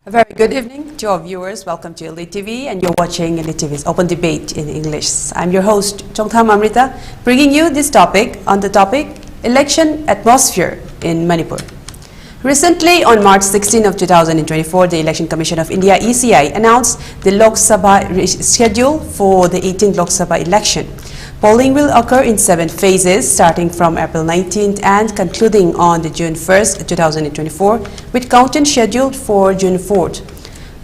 A very good evening to our viewers. Welcome to ELITETV, and you're watching ELITETV's Open Debate in English. I'm your host, Chongtham Amrita, bringing you this topic on the topic Election Atmosphere in Manipur. Recently, on March 16 of 2024, the Election Commission of India (ECI) announced the Lok Sabha schedule for the 18th Lok Sabha election. Polling will occur in 7 phases, starting from April 19th and concluding on the June 1st, 2024, with counting scheduled for June 4th.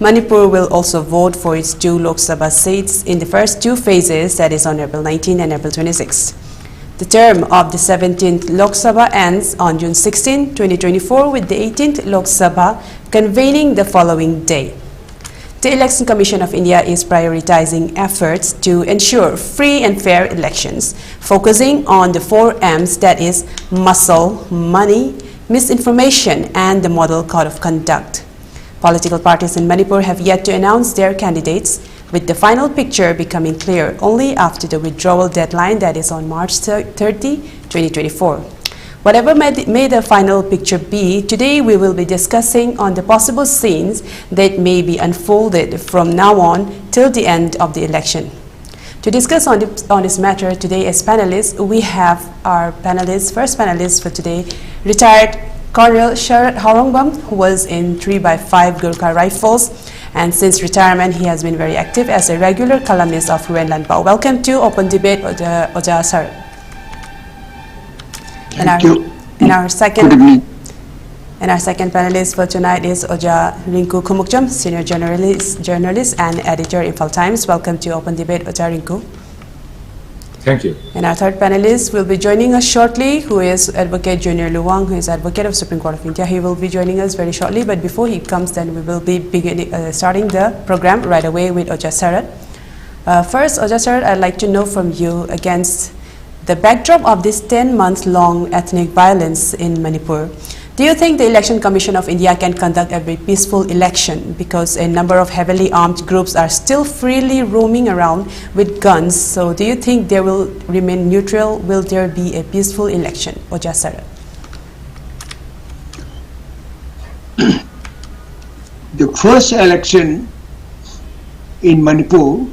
Manipur will also vote for its 2 Lok Sabha seats in the first 2 phases, that is on April 19 and April 26. The term of the 17th Lok Sabha ends on June 16, 2024, with the 18th Lok Sabha convening the following day. The Election Commission of India is prioritizing efforts to ensure free and fair elections, focusing on the 4 M's, that is, muscle, money, misinformation, and the model code of conduct. Political parties in Manipur have yet to announce their candidates, with the final picture becoming clear only after the withdrawal deadline, that is on March 30, 2024. Whatever may the final picture be, today we will be discussing on the possible scenes that may be unfolded from now on till the end of the election. To discuss on this matter today as panelists, we have our first panelist for today, retired Colonel Sharat Haorongbam, who was in 3x5 Gurkha Rifles, and since retirement he has been very active as a regular columnist of Ruan Welcome to Open Debate, Oja Sharat. And our second panelist for tonight is Oja Rinku Khumukcham, senior journalist and editor, Imphal Times. Welcome to Open Debate, Oja Rinku. Thank you. And our third panelist will be joining us shortly, who is Advocate Junior Luwang, who is Advocate of Supreme Court of India. He will be joining us very shortly, but before he comes, then we will be starting the program right away with Oja Sharat. First, Oja Sharat, I'd like to know from you, against the backdrop of this 10-month-long ethnic violence in Manipur, do you think the Election Commission of India can conduct a very peaceful election, because a number of heavily armed groups are still freely roaming around with guns? So do you think they will remain neutral? Will there be a peaceful election? Oja Sharat. The first election in Manipur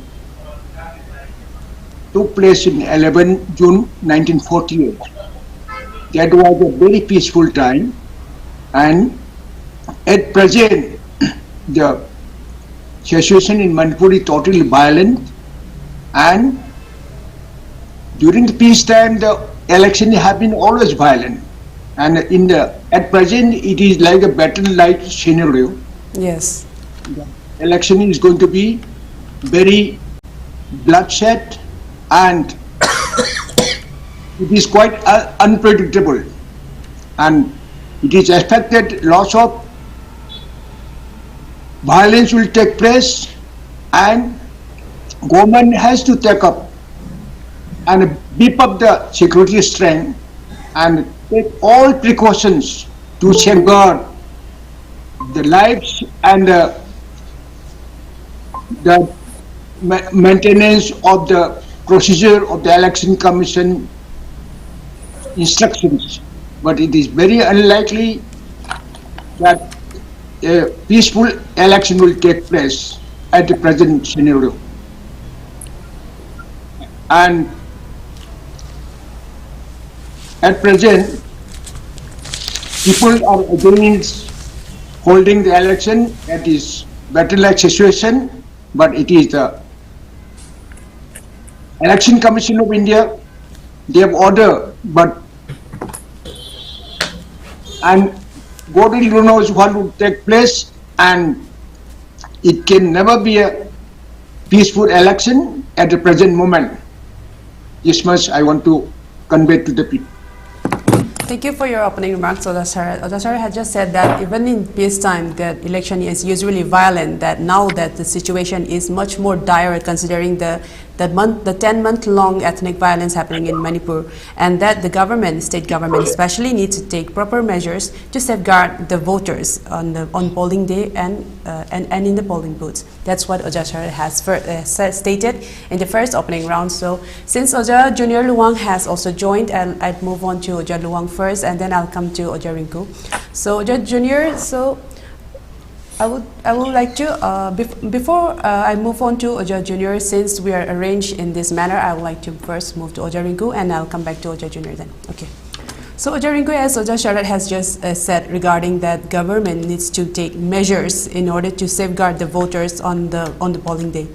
took place in 11 June 1948. That was a very peaceful time, and at present the situation in Manipur is totally violent, and during the peacetime the elections have been always violent, and at present it is like a battle-like scenario. Yes. The election is going to be very bloodshed, and it is quite unpredictable, and it is expected lots of violence will take place, and government has to take up and beef up the security strength and take all precautions to safeguard the lives and the maintenance of the procedure of the Election Commission instructions. But it is very unlikely that a peaceful election will take place at the present scenario. And at present, people are against holding the election. That is battle-like situation, but it is the Election Commission of India, they have order, but and God only knows what would take place, and it can never be a peaceful election at the present moment. This much I want to convey to the people. Thank you for your opening remarks, Oja Sharat. Oja Sharat had just said that even in peacetime, that election is usually violent, that now that the situation is much more dire considering the 10-month-long ethnic violence happening in Manipur, and that the government, state government especially, needs to take proper measures to safeguard the voters on polling day and in the polling booths. That's what Oja Sharat has stated in the first opening round. So since Oja Junior Luwang has also joined, I'll move on to Oja Luwang first, and then I'll come to Oja Rinku. So Oja Junior, so I would like to before I move on to Oja Junior, since we are arranged in this manner, I would like to first move to Oja Rinku, and I'll come back to Oja Junior then. Okay. So Oja Rinku, as Oja Sharat has just said regarding that government needs to take measures in order to safeguard the voters on the polling day.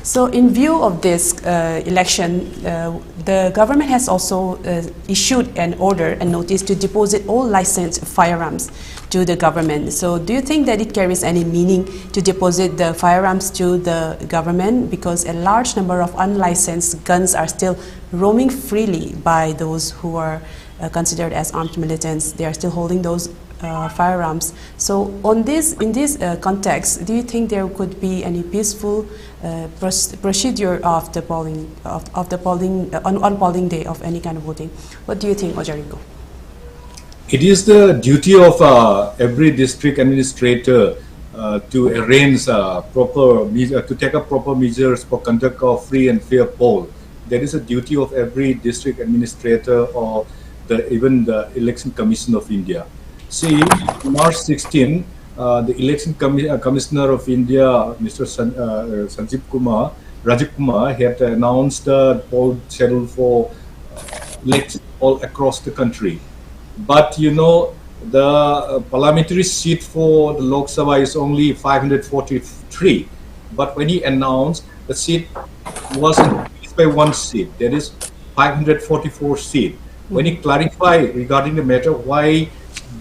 So in view of this election, the government has also issued an order and notice to deposit all licensed firearms to the government. So do you think that it carries any meaning to deposit the firearms to the government, because a large number of unlicensed guns are still roaming freely by those who are considered as armed militants? They are still holding those firearms. So in this context, do you think there could be any peaceful procedure of the polling on polling day of any kind of voting? What do you think, Oja Rinku? It is the duty of every district administrator to arrange to take up proper measures for conduct of free and fair poll. That is a duty of every district administrator or even the Election Commission of India. See, March 16, the Election Commissioner of India, Mr. Rajiv Kumar, had announced the poll schedule for elections all across the country. But you know, the parliamentary seat for the Lok Sabha is only 543. But when he announced, the seat was increased by one seat, that is 544 seat. When he clarified regarding the matter, why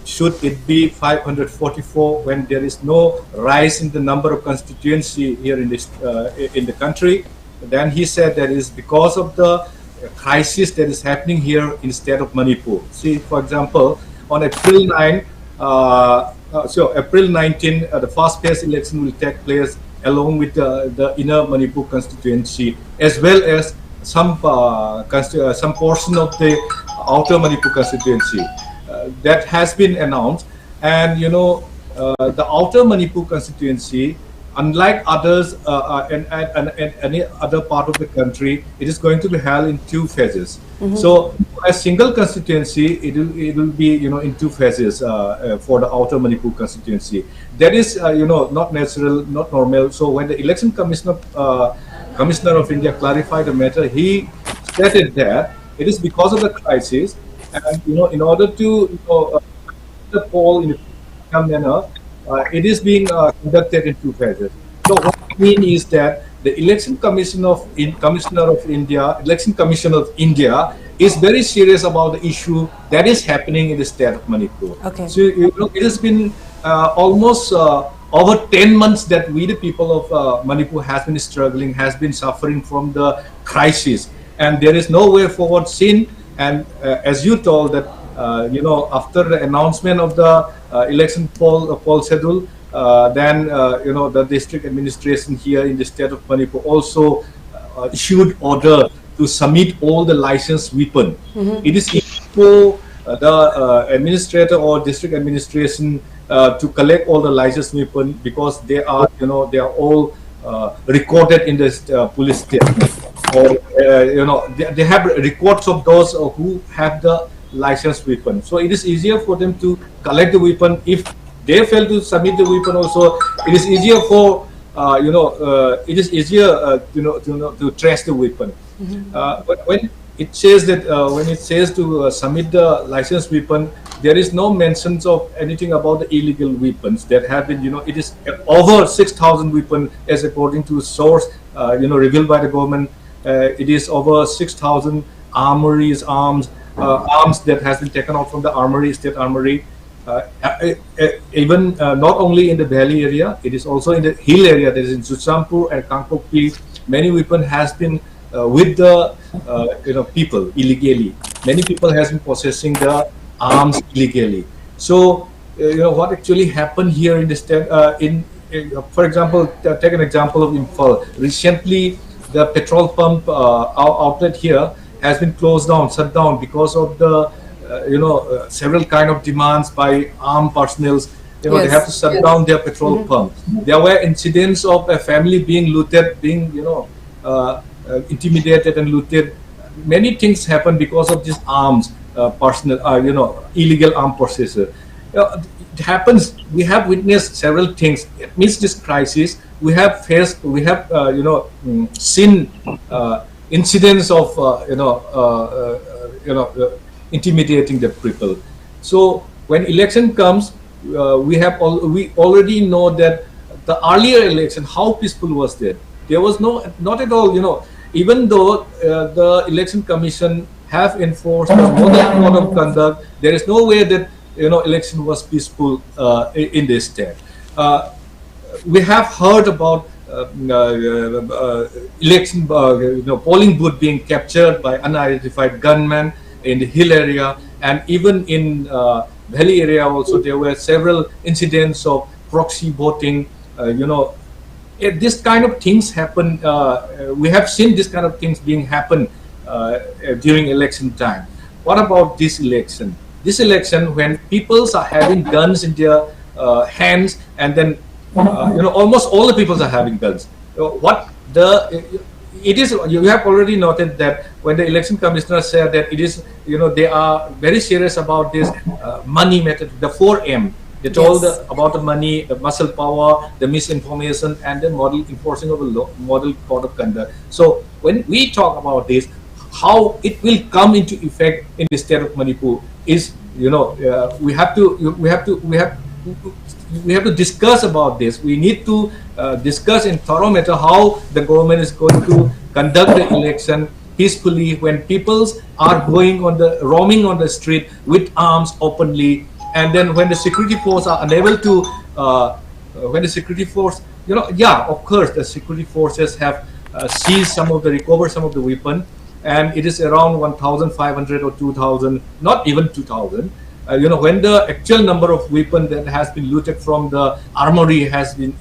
should it be 544 when there is no rise in the number of constituency here in the country, then he said that is because of the crisis that is happening here in the state of Manipur. See, for example, on April 9, April 19, the first phase election will take place along with the inner Manipur constituency, as well as some portion of the outer Manipur constituency. That has been announced, and you know, the outer Manipur constituency, unlike others and any other part of the country, it is going to be held in two phases. So a single constituency, it will be, you know, in two phases for the outer Manipur constituency. That is you know, not natural, not normal. So when the Election Commissioner of India clarified the matter, he stated that it is because of the crisis, and you know, in order to the poll in a manner, it is being conducted in two phases. So what I mean is that the Election Commission of India is very serious about the issue that is happening in the state of Manipur. Okay. So you know, it has been almost over 10 months that we, the people of Manipur, has been struggling, has been suffering from the crisis, and there is no way forward seen. And as you told that, you know, after the announcement of the election poll schedule, then you know, the district administration here in the state of Manipur also issued order to submit all the licensed weapon. It is easy for the administrator or district administration to collect all the licensed weapon, because they are, you know, they are all recorded in the police station. Or you know, they have records of those who have the licensed weapon. So it is easier for them to collect the weapon. If they fail to submit the weapon, also it is easier for you know, it is easier to trace the weapon. But when it says that when it says to submit the licensed weapon, there is no mentions of anything about the illegal weapons that have been, you know, it is over 6,000 weapons as according to source you know, revealed by the government. It is over 6,000 armories, arms that has been taken out from the armory, state armory. Even not only in the valley area, it is also in the hill area, that is in Suchampur and Kangpokpi. Many weapons has been with the you know, people illegally. Many people has been possessing the arms illegally. So you know, what actually happened here in the state, for example, take an example of Imphal. Recently, the petrol pump outlet here has been closed down, shut down, because of the you know, several kind of demands by armed personnel. You know, they have to shut down their petrol pump. There were incidents of a family being looted, being, you know, intimidated and looted. Many things happen because of these arms personnel, you know, illegal arm possessor. it happens. We have witnessed several things. Amidst this crisis, we have faced, we have seen incidents of intimidating the people. So when election comes, we already know that the earlier election, how peaceful was that? There was not at all, even though the election commission have enforced the model code of conduct, there is no way that election was peaceful in this state. We have heard about election, polling booth being captured by unidentified gunmen in the hill area, and even in valley area also there were several incidents of proxy voting. If this kind of things happen, we have seen this kind of things being happen during election time. What about this election? This election, when people are having guns in their hands, and then almost all the people are having guns. You have already noted that when the election commissioner said that it is, they are very serious about this money method, the 4M. They told about the money, the muscle power, the misinformation, and the model enforcing of the model code of conduct. So when we talk about this, how it will come into effect in the state of Manipur is, we have to discuss about this. We need to discuss in thorough matter how the government is going to conduct the election peacefully when people are roaming on the street with arms openly. And then when the security force are unable to, of course, the security forces have recovered some of the weapon, and it is around 1,500 or 2,000, not even 2,000. When the actual number of weapons that has been looted from the armory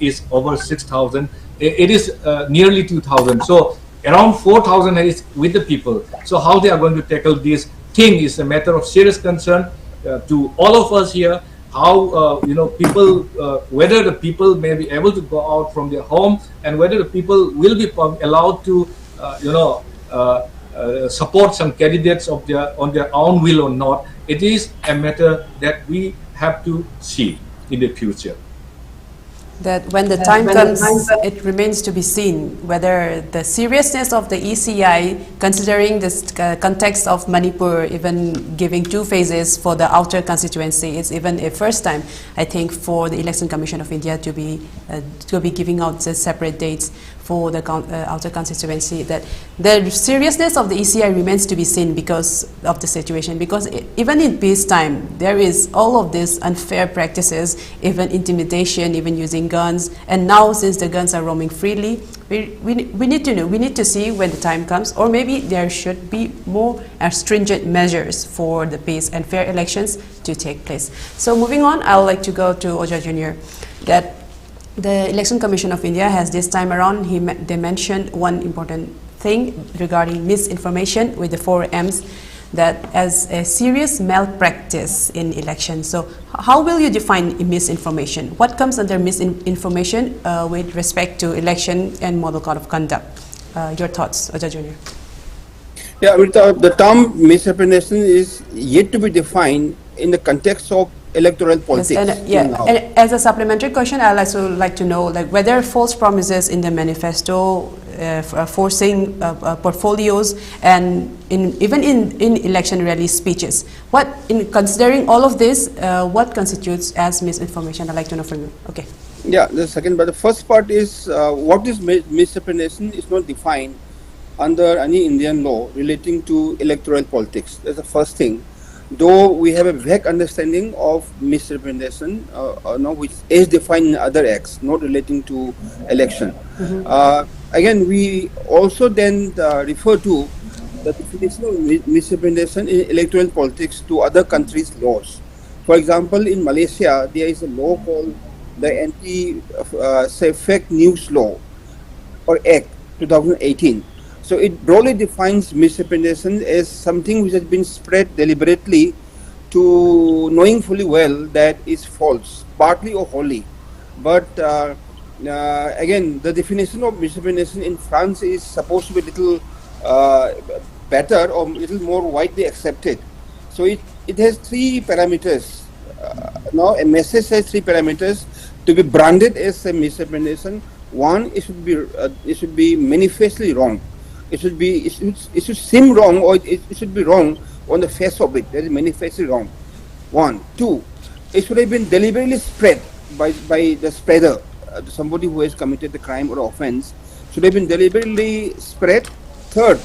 is over 6,000, it is nearly 2,000. So around 4,000 is with the people. So how they are going to tackle this thing is a matter of serious concern to all of us here. How people, whether the people may be able to go out from their home, and whether the people will be allowed to support some candidates on their own will or not. It is a matter that we have to see in the future. That when the time comes, it remains to be seen whether the seriousness of the ECI, considering this context of Manipur, even giving 2 phases for the outer constituency, is even a first time, I think, for the Election Commission of India to be giving out the separate dates for the outer constituency. That the seriousness of the ECI remains to be seen because of the situation. Because even in peacetime, there is all of these unfair practices, even intimidation, even using guns. And now, since the guns are roaming freely, we need to know. We need to see when the time comes, or maybe there should be more stringent measures for the peace and fair elections to take place. So moving on, I would like to go to Oja Jr. That the Election Commission of India has this time around, they mentioned one important thing regarding misinformation with the 4 M's, that as a serious malpractice in elections. So how will you define misinformation? What comes under misinformation with respect to election and model code of conduct? Your thoughts, Oja Jr. Yeah, the term misrepresentation is yet to be defined in the context of electoral politics. Yes, and as a supplementary question, I'd also like to know, whether false promises in the manifesto, forcing portfolios, and even in election rally speeches. Considering all of this, what constitutes as misinformation? I'd like to know from you. Okay. Yeah, the second, but the first part is what is misrepresentation is not defined under any Indian law relating to electoral politics. That's the first thing. Though we have a vague understanding of misrepresentation, which is defined in other acts, not relating to election. Again, we also then refer to the definition of misrepresentation in electoral politics to other countries' laws. For example, in Malaysia, there is a law called the Anti-Fake News Law, or Act 2018. So it broadly defines misrepresentation as something which has been spread deliberately to knowing fully well that is false, partly or wholly. But again, the definition of misrepresentation in France is supposed to be a little better or a little more widely accepted. So it has 3 parameters. now a message has three parameters to be branded as a misrepresentation. One, it should be manifestly wrong. It should seem wrong, or it should be wrong on the face of it. That is manifestly wrong. One. Two, it should have been deliberately spread by the spreader, somebody who has committed the crime or offense, should have been deliberately spread. Third,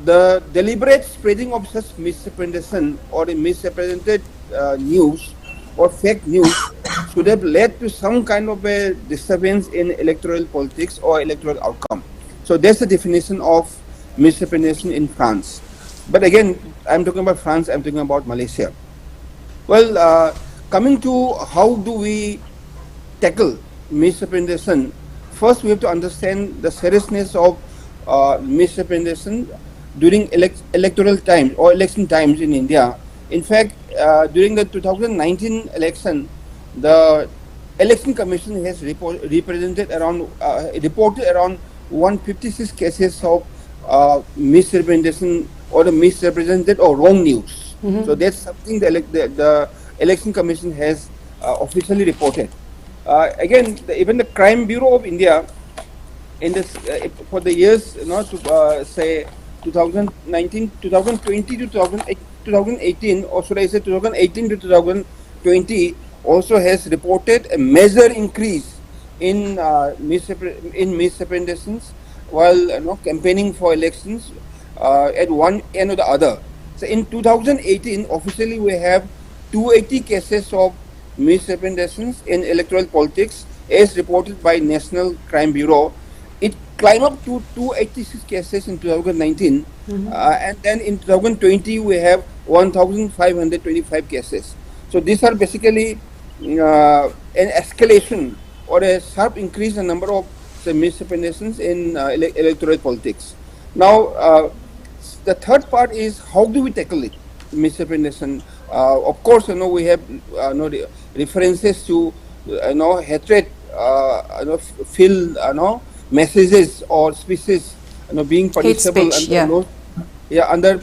the deliberate spreading of such misrepresentation or a misrepresented news or fake news should have led to some kind of a disturbance in electoral politics or electoral outcome. So that's the definition of misrepresentation in France. But again, I'm talking about France, I'm talking about Malaysia. Well, coming to how do we tackle misrepresentation, first we have to understand the seriousness of misrepresentation during electoral times or election times in India. In fact, during the 2019 election, the Election Commission has reported around 156 cases of misrepresentation or the misrepresented or wrong news. So that's something the Election Commission has officially reported. Again, even the Crime Bureau of India, in this for the years, say 2019, 2020 to 2018, or should I say 2018 to 2020, also has reported a major increase in misrepresentations while campaigning for elections at one end or the other. So in 2018, officially we have 280 cases of misrepresentations in electoral politics, as reported by National Crime Bureau. It climbed up to 286 cases in 2019, and then in 2020 we have 1,525 cases. So these are basically an escalation or a sharp increase in the number of misrepresentations in electoral politics. Now, the third part is how do we tackle it, misrepresentation? Of course, we have references to hatred, filled messages or speeches, being punishable under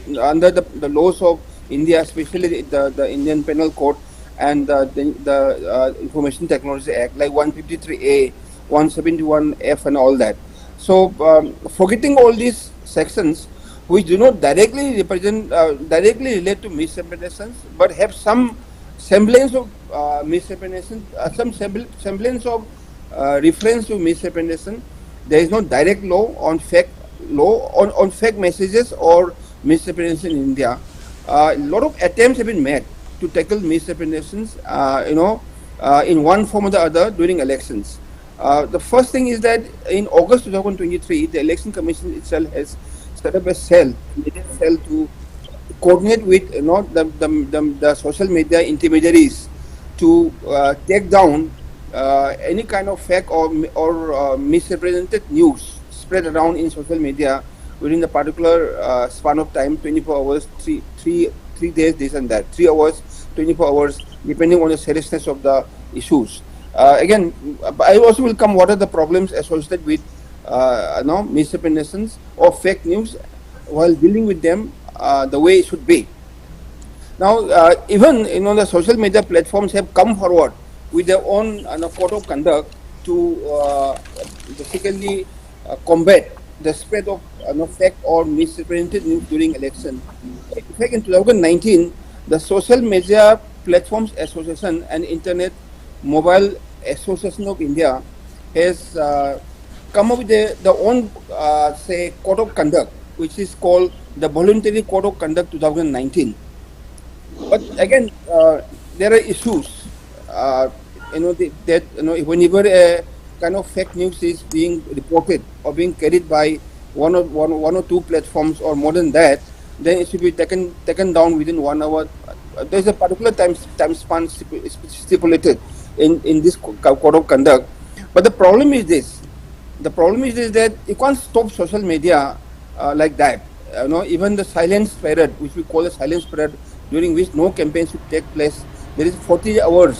the laws of India, especially the Indian Penal Code and the Information Technology Act, like 153A, 171F, and all that. So, forgetting all these sections, which do not directly relate to misrepresentations, but have some semblance of misrepresentation, some semblance of reference to misrepresentation. There is no direct law on fake messages or misrepresentation in India. A lot of attempts have been made to tackle misrepresentations, in one form or the other during elections. The first thing is that in August 2023, the Election Commission itself has set up a cell to coordinate with the social media intermediaries to take down any kind of fake or misrepresented news spread around in social media within the particular span of time, 24 hours, 3 days, this and that, 3 hours, 24 hours, depending on the seriousness of the issues. Again, I also will come what are the problems associated with misrepresentations or fake news while dealing with them the way it should be. Now, even the social media platforms have come forward with their own code of conduct to basically combat the spread of fake or misrepresented news during election. In fact, in 2019, the Social Media Platforms Association and Internet Mobile Association of India has come up with their own code of conduct, which is called the Voluntary Code of Conduct 2019. But again, there are issues. Whenever a kind of fake news is being reported or being carried by one or two platforms or more than that, then it should be taken down within 1 hour. There's a particular time span stipulated in this code of conduct. But the problem is this. The problem is this, that you can't stop social media like that. Even the silence period, which we call the silence period, during which no campaign should take place, there is 40 hours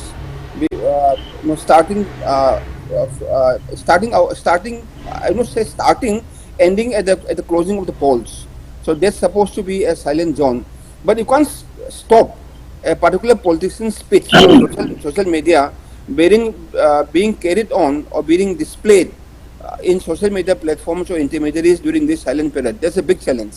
ending at the closing of the polls. So that's supposed to be a silent zone, but you can't stop a particular politician's speech on social media being carried on or being displayed in social media platforms or intermediaries during this silent period. That's a big challenge.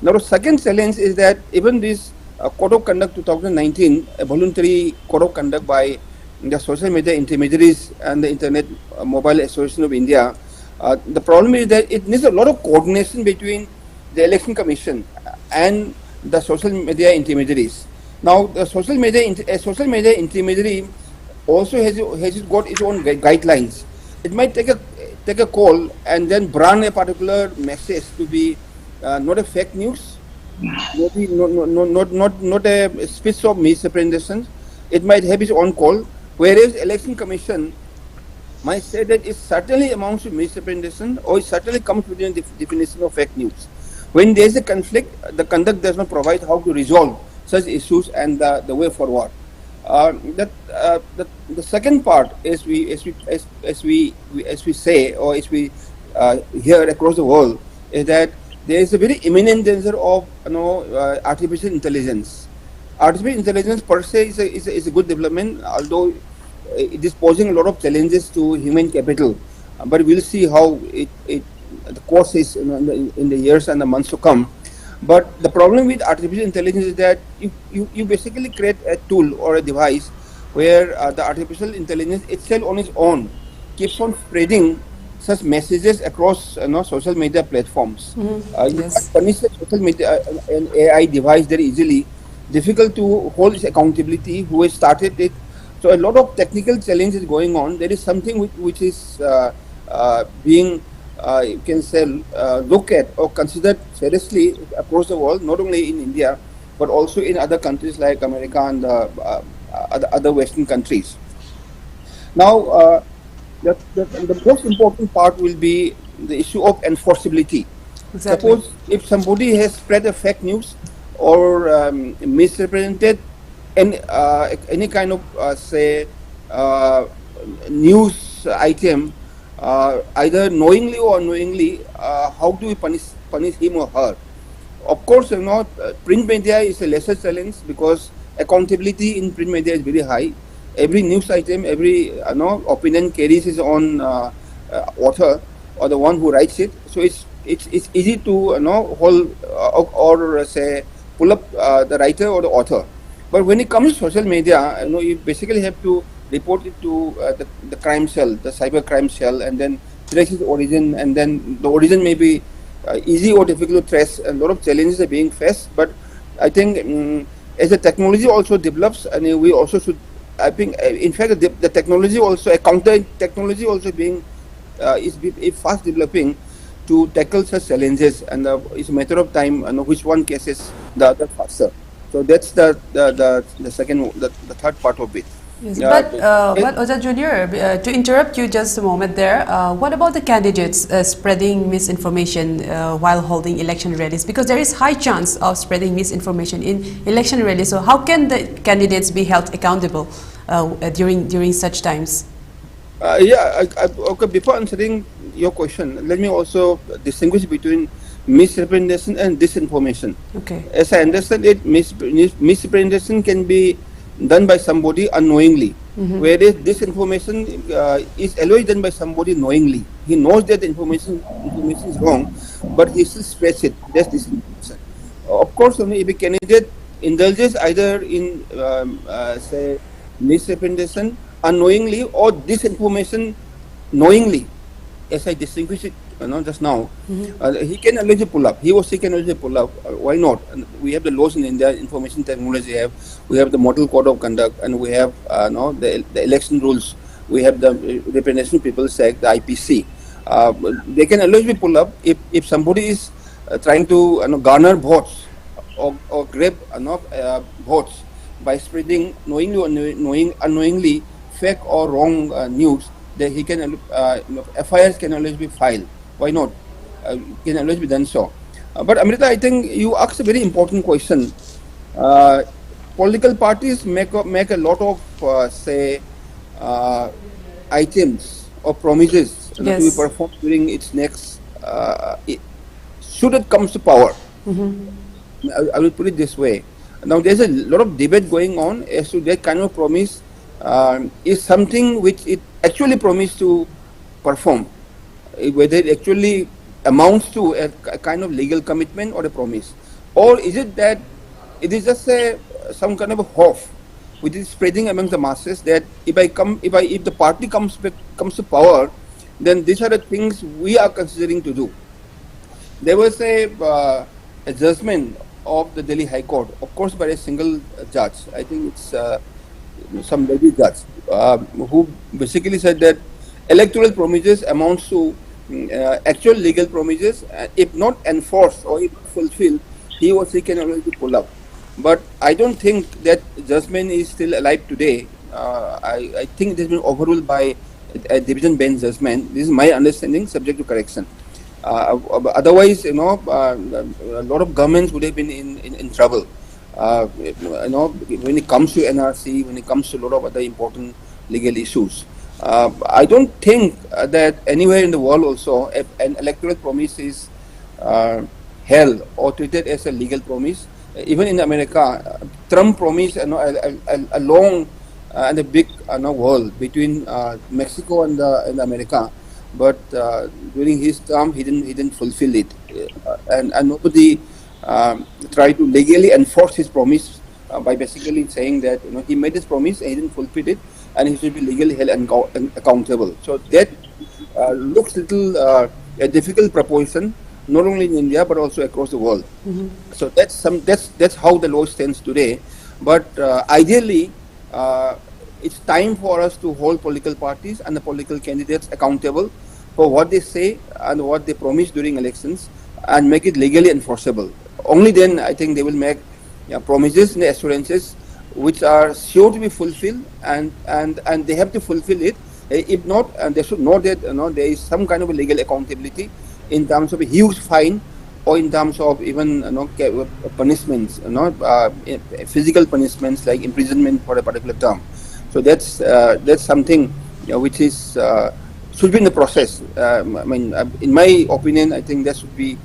Now, the second challenge is that even this Code of Conduct 2019, a voluntary code of conduct by the social media intermediaries and the Internet Mobile Association of India, the problem is that it needs a lot of coordination between the Election Commission and the social media intermediaries. Now, the social media intermediary also has got its own guidelines. It might take a call and then brand a particular message to be not a fake news, maybe not a speech of misrepresentation. It might have its own call, whereas Election Commission might say that it certainly amounts to misrepresentation or it certainly comes within the definition of fake news. When there is a conflict, the conduct does not provide how to resolve such issues and the way forward. The second part, as we say or as we hear across the world, is that there is a very imminent danger of artificial intelligence. Artificial intelligence per se is a good development, although it is posing a lot of challenges to human capital. But we'll see how the course is in the years and the months to come. But the problem with artificial intelligence is that you basically create a tool or a device where the artificial intelligence itself on its own keeps on spreading such messages across social media platforms. You can't punish a social media an AI device very easily. Difficult to hold its accountability, who has started it. So a lot of technical challenges going on. There is something which is being you can say looked at or considered seriously across the world, not only in India but also in other countries like America and other Western countries. Now, the most important part will be the issue of enforceability. Exactly. Suppose if somebody has spread a fake news or misrepresented any kind of say news item, either knowingly or unknowingly, how do we punish him or her? Of course, print media is a lesser challenge because accountability in print media is very high. Every news item, every opinion carries its own author or the one who writes it. So it's easy to hold or say pull up the writer or the author. But when it comes to social media, you basically have to report it to the crime cell, the cyber crime cell, and then trace its origin. And then the origin may be easy or difficult to trace. A lot of challenges are being faced. But I think as the technology also develops, and we also should, I think, in fact, the technology also, a counter technology also being is fast developing to tackle such challenges, and it's a matter of time which one cases the other faster. So that's the third part of it. Yes, but Oja Junior, to interrupt you just a moment there, what about the candidates spreading misinformation while holding election rallies? Because there is high chance of spreading misinformation in election rallies. So how can the candidates be held accountable during such times? Okay. Before answering your question, let me also distinguish between misrepresentation and disinformation. Okay. As I understand it, misrepresentation can be done by somebody unknowingly, whereas disinformation is always done by somebody knowingly. He knows that the information is wrong, but he still spreads it. That's disinformation. Of course, if a candidate indulges either in say misrepresentation unknowingly or disinformation knowingly, as I distinguished it just now, he can always pull up. He or she can always pull up. Why not? And we have the laws in India, information technology. We have the model code of conduct, and we have the election rules. We have the Representation People's Act, the IPC. They can always be pulled up if somebody is trying to garner votes or grab votes by spreading knowingly or unknowingly fake or wrong news. That he can FIRs can always be filed. Why not? Can always be done so. But Amrita, I think you asked a very important question. Political parties make a lot of say items or promises to be performed during its next. Should it comes to power, I will put it this way: Now there's a lot of debate going on as to that kind of promise is something which it actually promised to perform, whether it actually amounts to a kind of legal commitment or a promise, or is it that it is just some kind of a hope which is spreading among the masses that if the party comes to power, then these are the things we are considering to do. There was a judgment of the Delhi High Court, of course by a single judge. I think it's some lady judge who basically said that electoral promises amounts to actual legal promises. If not enforced or if fulfilled, he or she can already pull up. But I don't think that judgment is still alive today. I think it has been overruled by a division bench judgment. This is my understanding, subject to correction. Otherwise, a lot of governments would have been in trouble. When it comes to NRC, when it comes to a lot of other important legal issues. I don't think that anywhere in the world also if an electoral promise is held or treated as a legal promise. Even in America, Trump promised a long and a big wall between Mexico and America, but during his term he didn't fulfill it, and nobody tried to legally enforce his promise by basically saying that he made his promise and he didn't fulfill it, and he should be legally held and accountable. So that looks little a difficult proposition, not only in India but also across the world. So that's how the law stands today. But ideally, it's time for us to hold political parties and the political candidates accountable for what they say and what they promise during elections, and make it legally enforceable. Only then I think they will make promises and assurances which are sure to be fulfilled, and they have to fulfill it. If not, and they should know that there is some kind of a legal accountability in terms of a huge fine, or in terms of even punishments, physical punishments like imprisonment for a particular term. So that's something which is should be in the process. In my opinion, I think that should be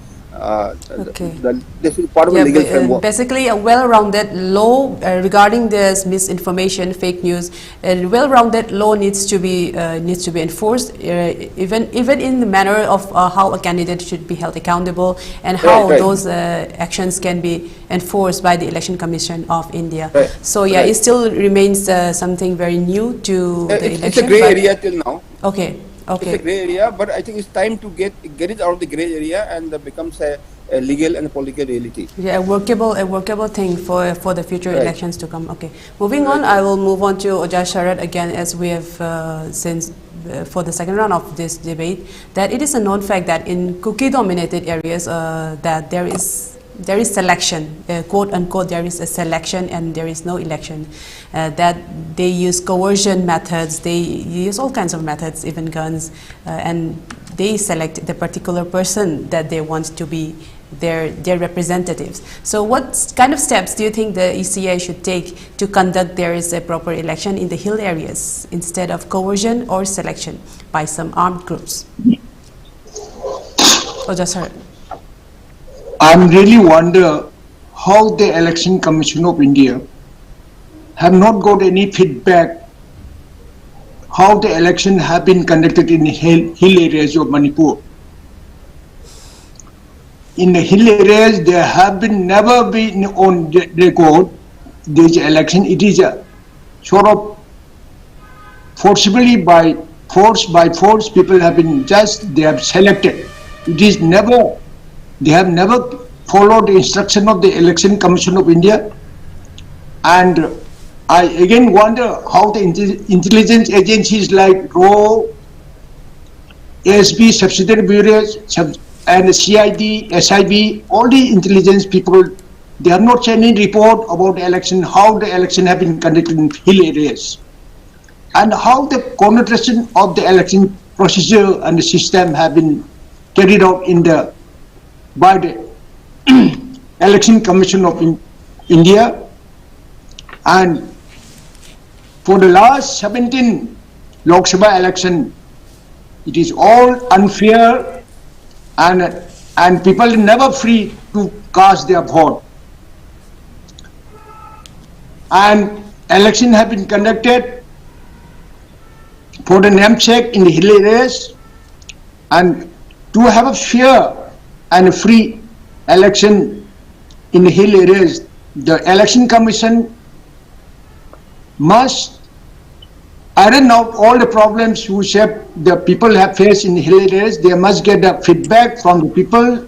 this is part of the legal framework. Basically, a well-rounded law regarding this misinformation, fake news. A well-rounded law needs to be enforced, even in the manner of how a candidate should be held accountable, and how those actions can be enforced by the Election Commission of India. So yeah, it still remains something very new to the election. It's a grey area till now. Okay. Okay. It's a grey area, but I think it's time to get it out of the grey area and becomes a legal and a political reality. Yeah, a workable thing for the future elections to come. Okay. Moving on, I will move on to Ojai Sharat again, as we have since for the second round of this debate, that it is a known fact that in cookie-dominated areas that there is selection, quote unquote, there is a selection and there is no election, that they use coercion methods, they use all kinds of methods, even guns, and they select the particular person that they want to be their representatives. So what kind of steps do you think the ECI should take to conduct there is a proper election in the hill areas instead of coercion or selection by some armed groups? Oh, just heard. I really wonder how the Election Commission of India have not got any feedback how the election have been conducted in hill areas of Manipur. In the hill areas, there have never been on record this election. It is a sort of forcibly by force people have been they have selected. It is never. They have never followed the instruction of the Election Commission of India, and I again wonder how the intelligence agencies like RAW, ASB, subsidiary bureaus, and CID, SIB, all the intelligence people, they have not sent any report about the election, how the election have been conducted in hill areas, and how the connotation of the election procedure and the system have been carried out by the Election Commission of India. And for the last 17 Lok Sabha election, it is all unfair, and people are never free to cast their vote. and election have been conducted for the namesake in the hill areas, and to have a fair and a free election in the hill areas, the election commission must iron out all the problems which the people have faced in the hill areas. They must get the feedback from the people,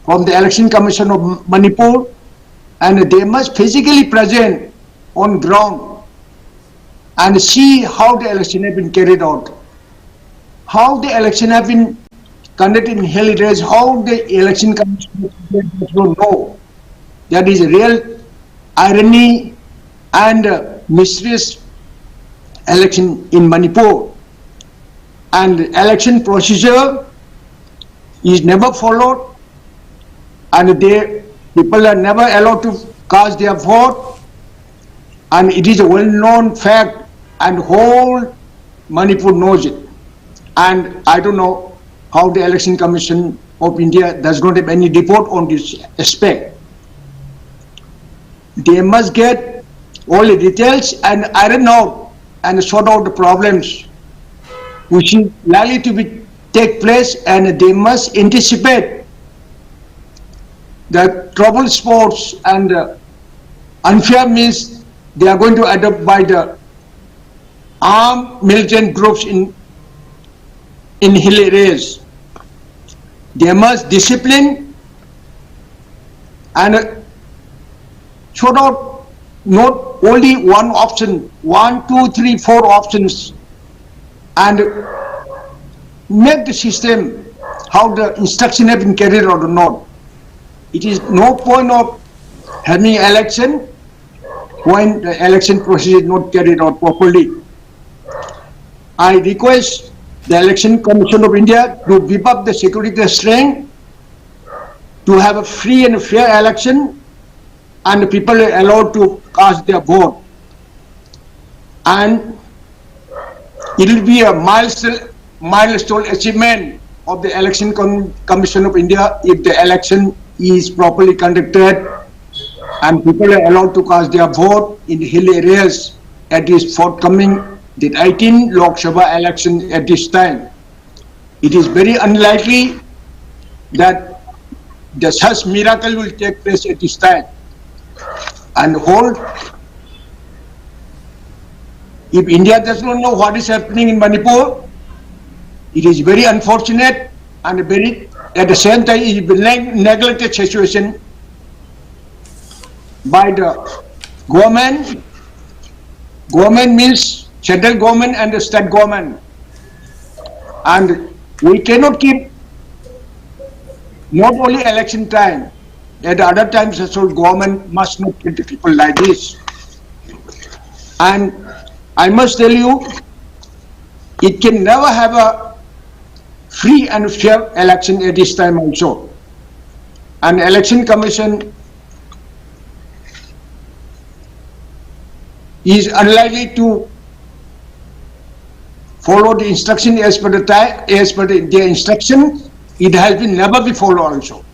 from the election commission of Manipur, and they must physically present on ground and see how the election have been carried out, how the election have been conducted in hill areas, how the election commission don't know. That is a real irony and mysterious election in Manipur. And the election procedure is never followed, and people are never allowed to cast their vote, and it is a well-known fact, and whole Manipur knows it. And I don't know how the Election Commission of India does not have any report on this aspect. They must get all the details and iron out and sort out the problems which is likely to take place, and they must anticipate the trouble spots and unfair means they are going to adopt by the armed militant groups in hill areas. They must discipline and sort out not only one option, 1, 2, 3, 4 options, and make the system how the instruction have been carried out or not. It is no point of having election when the election process is not carried out properly. I request the Election Commission of India to beef up the security strength, to have a free and fair election, and the people are allowed to cast their vote. And it will be a milestone achievement of the Election Commission of India if the election is properly conducted and people are allowed to cast their vote in the hill areas at this forthcoming the 18th Lok Sabha election at this time. It is very unlikely that the such miracle will take place at this time. And if India does not know what is happening in Manipur, it is very unfortunate and at the same time it is a neglected situation by the government. Government means central government and the state government, and we cannot keep not only election time, at other times also government must not treat the people like this. And I must tell you, it can never have a free and fair election at this time also. And Election Commission is unlikely to follow the instruction as per their instruction. It has been never been followed also.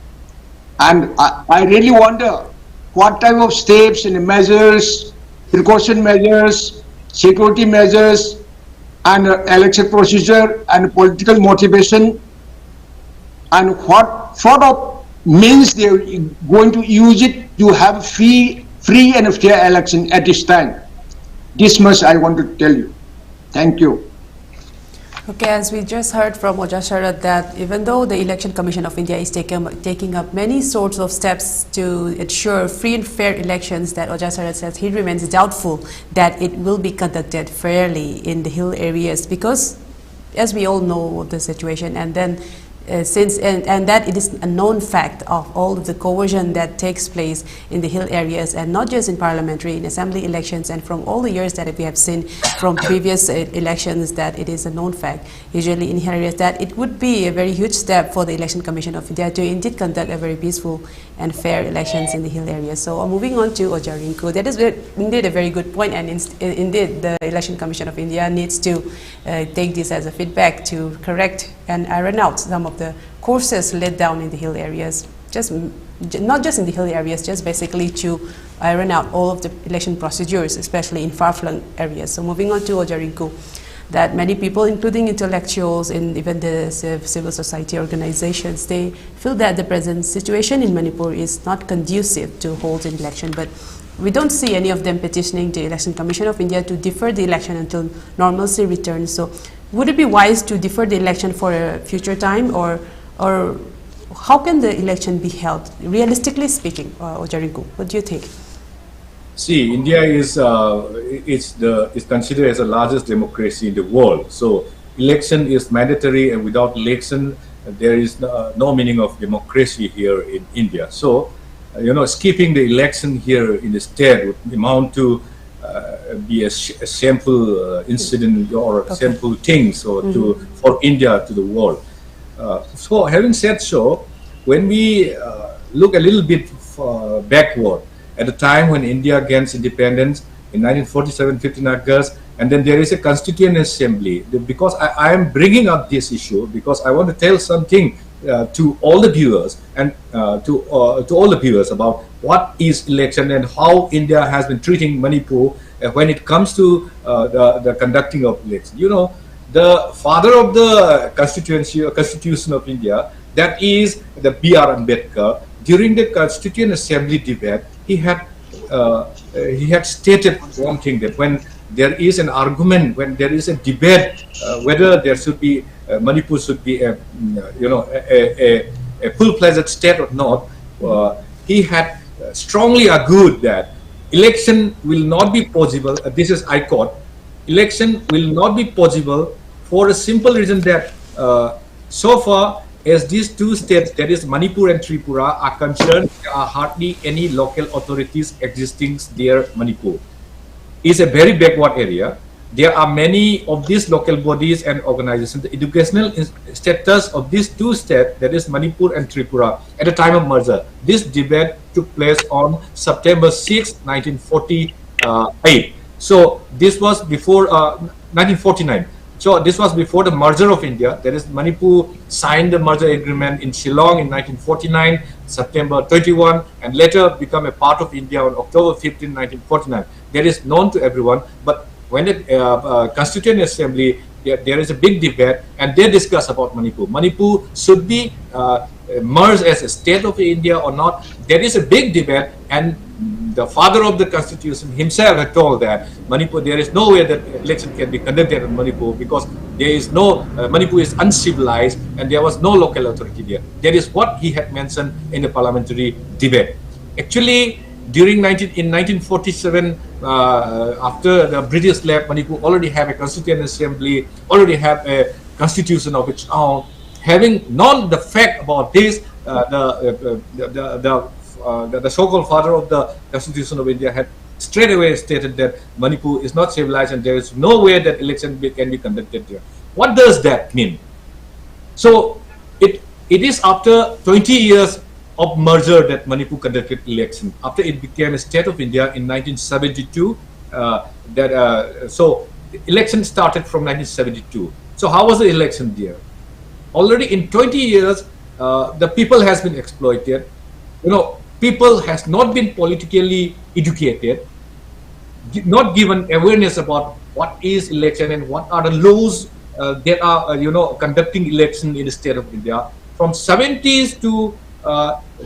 And I really wonder what type of steps and measures, precaution measures, security measures, and election procedure and political motivation, and what sort of means they are going to use it to have free and fair election at this time. This much I want to tell you. Thank you. Okay, as we just heard from Oja Sharat, that even though the Election Commission of India is taking up many sorts of steps to ensure free and fair elections, that Oja Sharat says he remains doubtful that it will be conducted fairly in the hill areas, because as we all know the situation, and then that it is a known fact of all of the coercion that takes place in the hill areas, and not just in parliamentary, in assembly elections, and from all the years that we have seen from previous elections, that it is a known fact usually in hill areas, that it would be a very huge step for the Election Commission of India to indeed conduct a very peaceful and fair elections in the hill areas. So moving on to Oja Rinku, that is indeed a very good point, and indeed the Election Commission of India needs to take this as a feedback to correct and iron out some of the courses laid down in the hill areas. Just not just in the hilly areas, just basically to iron out all of the election procedures, especially in far-flung areas. So moving on to Rinku, that many people, including intellectuals and even the civil society organizations, they feel that the present situation in Manipur is not conducive to hold an election, but we don't see any of them petitioning the Election Commission of India to defer the election until normalcy returns. So would it be wise to defer the election for a future time, or how can the election be held, realistically speaking, Rinku? What do you think? See, India is considered as the largest democracy in the world. So election is mandatory, and without election, there is no meaning of democracy here in India. So, skipping the election here in the state would amount to be a shameful incident or a shameful thing. So for India to the world. So having said so, when we look a little bit backward, at the time when India gains independence in 1947, 15 August, and then there is a Constituent Assembly. Because I am bringing up this issue because I want to tell something to all the viewers and to all the viewers about what is election and how India has been treating Manipur when it comes to the conducting of election. The father of the Constitution of India, that is the B.R. Ambedkar, during the Constituent Assembly debate, he had stated one thing, that when there is an argument, when there is a debate whether there should be Manipur should be a full-fledged state or not, he had strongly argued that election will not be possible. This is, I quote, election will not be possible for a simple reason that so far as these two states, that is Manipur and Tripura, are concerned, there are hardly any local authorities existing there. Manipur is a very backward area. There are many of these local bodies and organizations. The educational status of these two states, that is Manipur and Tripura, at the time of merger. This debate took place on September 6, 1948. So this was before 1949. So this was before the merger of India. That is, Manipur signed the merger agreement in Shillong in 1949, September 21, and later become a part of India on October 15, 1949. That is known to everyone. But when the Constituent Assembly, there is a big debate, and they discuss about Manipur. Manipur should be merged as a state of India or not. There is a big debate, and the father of the Constitution himself had told that Manipur, there is no way that election can be conducted in Manipur because there is no, Manipur is uncivilized and there was no local authority there. That is what he had mentioned in the parliamentary debate. Actually, in 1947, after the British left, Manipur already have a Constituent Assembly, already have a constitution of its own. Having known the fact about this, the so-called father of the Constitution of India had straight away stated that Manipur is not civilized and there is no way that election can be conducted there. What does that mean? So it is after 20 years of merger that Manipur conducted election. After it became a state of India in 1972, so the election started from 1972. So how was the election there? Already in 20 years, the people has been exploited. People has not been politically educated, not given awareness about what is election and what are the laws that are, conducting election in the state of India. From 70s to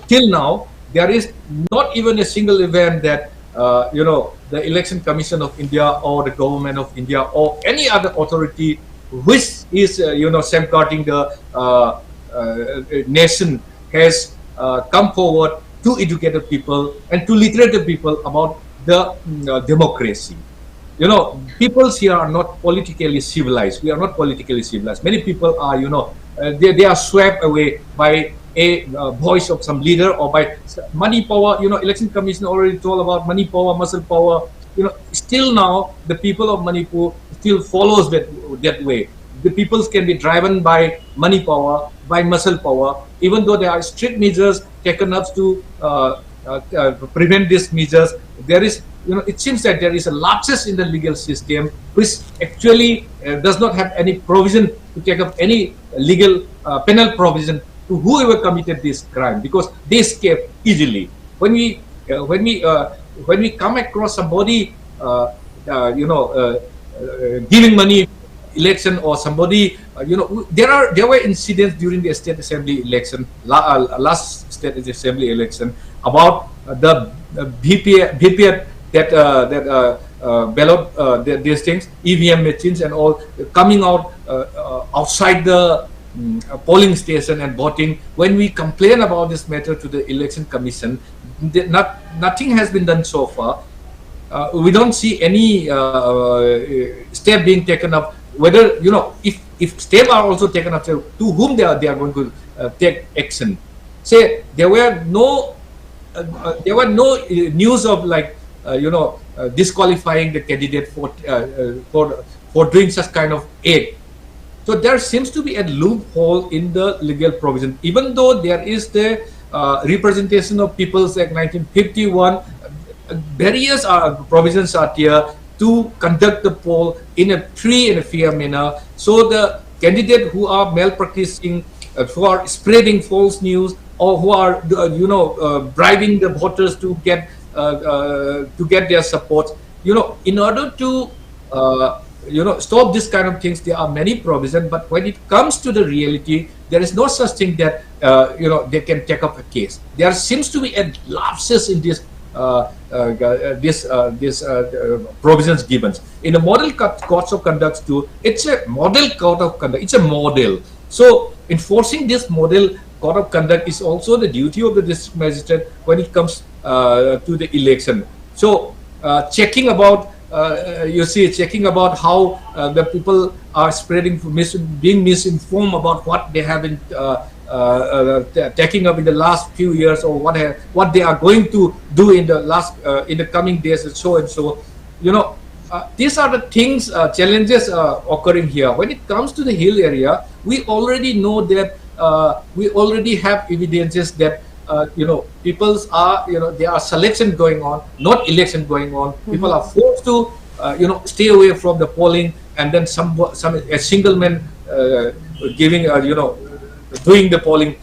till now, there is not even a single event that, the Election Commission of India or the government of India or any other authority which is, safeguarding the nation has come forward to educated people and to literate people about the democracy. Peoples here are not politically civilized. We are not politically civilized. Many people are, they are swept away by a voice of some leader or by money power. Election Commission already told about money power, muscle power. Still now the people of Manipur still follows that way. The peoples can be driven by money power, by muscle power, even though there are strict measures taken up to prevent these measures. There is, it seems that there is a lapses in the legal system which actually does not have any provision to take up any legal penal provision to whoever committed this crime, because they escape easily. When we come across somebody, giving money election, or somebody, there were incidents during the state assembly election, last state assembly election, about the VPF that ballot, these things, EVM machines and all, coming out outside the polling station and voting. When we complain about this matter to the election commission, nothing has been done so far. We don't see any step being taken up. Whether, if steps are also taken up, to whom they are going to take action. Say there were no news of, like, disqualifying the candidate for doing such kind of act. So there seems to be a loophole in the legal provision, even though there is the Representation of People's Act 1951. Various provisions are here to conduct the poll in a free and a fair manner. So the candidate who are malpracticing, who are spreading false news, or who are bribing the voters to get their support, in order to stop this kind of things, there are many provisions. But when it comes to the reality, there is no such thing that they can take up a case. There seems to be a lapses in this provisions given in the model codes of conduct too. It's a model code of conduct. It's a model. So enforcing this model code of conduct is also the duty of the district magistrate when it comes to the election. So checking about checking about how the people are spreading, being misinformed about what they have been taking up in the last few years, or what they are going to do in the coming days, and so and so. These are the things, challenges occurring here. When it comes to the hill area, we already know that we already have evidences that people's are there are selection going on, not election going on. People are forced to stay away from the polling, and then a single man giving doing the polling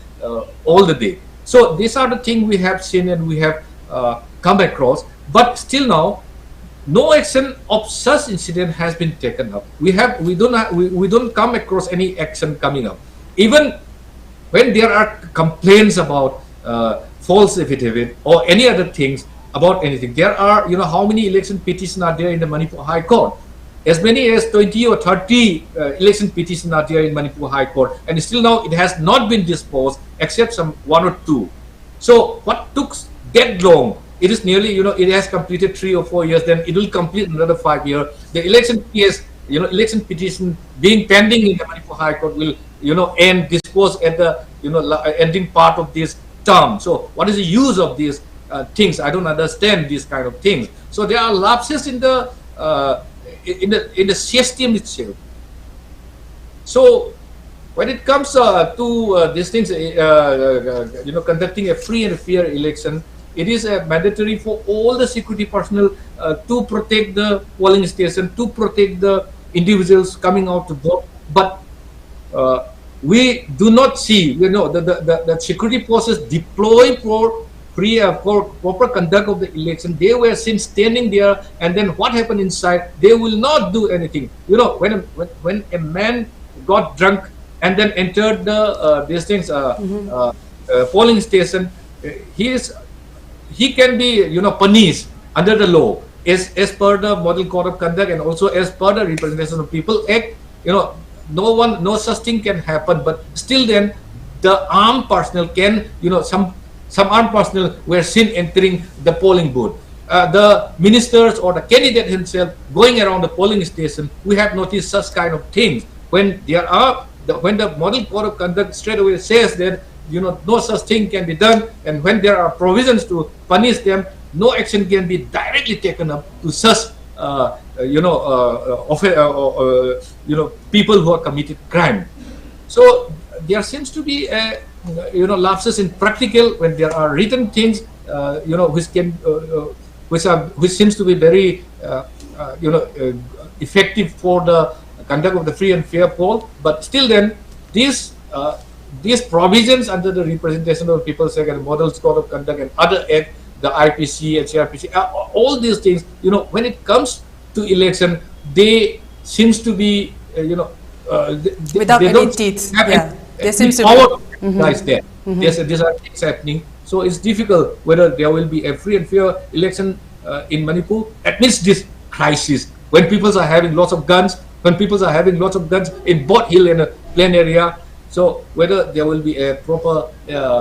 all the day. So these are the things we have seen and we have come across, but still now no action of such incident has been taken up. We don't come across any action coming up. Even when there are complaints about false affidavit or any other things about anything, there are, how many election petitions are there in the Manipur High Court? As many as 20 or 30 election petitions are there in Manipur High Court, and still now it has not been disposed except some 1 or 2. So what took that long? It is nearly, it has completed 3 or 4 years, then it will complete another 5 years. The election PS, election petition being pending in the Manipur High Court will, end disposed at the, ending part of this term. So what is the use of these things? I don't understand these kind of things. So there are lapses in the system itself. So when it comes to these things, conducting a free and fair election, it is mandatory for all the security personnel to protect the polling station, to protect the individuals coming out to vote. But we do not see, the security forces deployed for proper conduct of the election. They were seen standing there, and then what happened inside? They will not do anything. When a man got drunk and then entered the these things polling station, he can be punished under the law as per the model code of conduct, and also as per the Representation of People Act. No such thing can happen. But still, then the armed personnel can, some armed personnel were seen entering the polling booth. The ministers or the candidate himself going around the polling station, we have noticed such kind of things. When when the model code of conduct straight away says that no such thing can be done, and when there are provisions to punish them, no action can be directly taken up to such people who are committed crime. So there seems to be lapses in practical, when there are written things which seems to be very effective for the conduct of the free and fair poll. But still, then these these provisions under the Representation of People's Act and Models Code of Conduct and other act, the IPC and CRPC, all these things, you know, when it comes to election, they seems to be, without they any don't teeth. have Yeah, there seems to power be. guys there. These are things happening. So it's difficult whether there will be a free and fair election in Manipur amidst this crisis, when people are having lots of guns, in both hill and plain area. So whether there will be a proper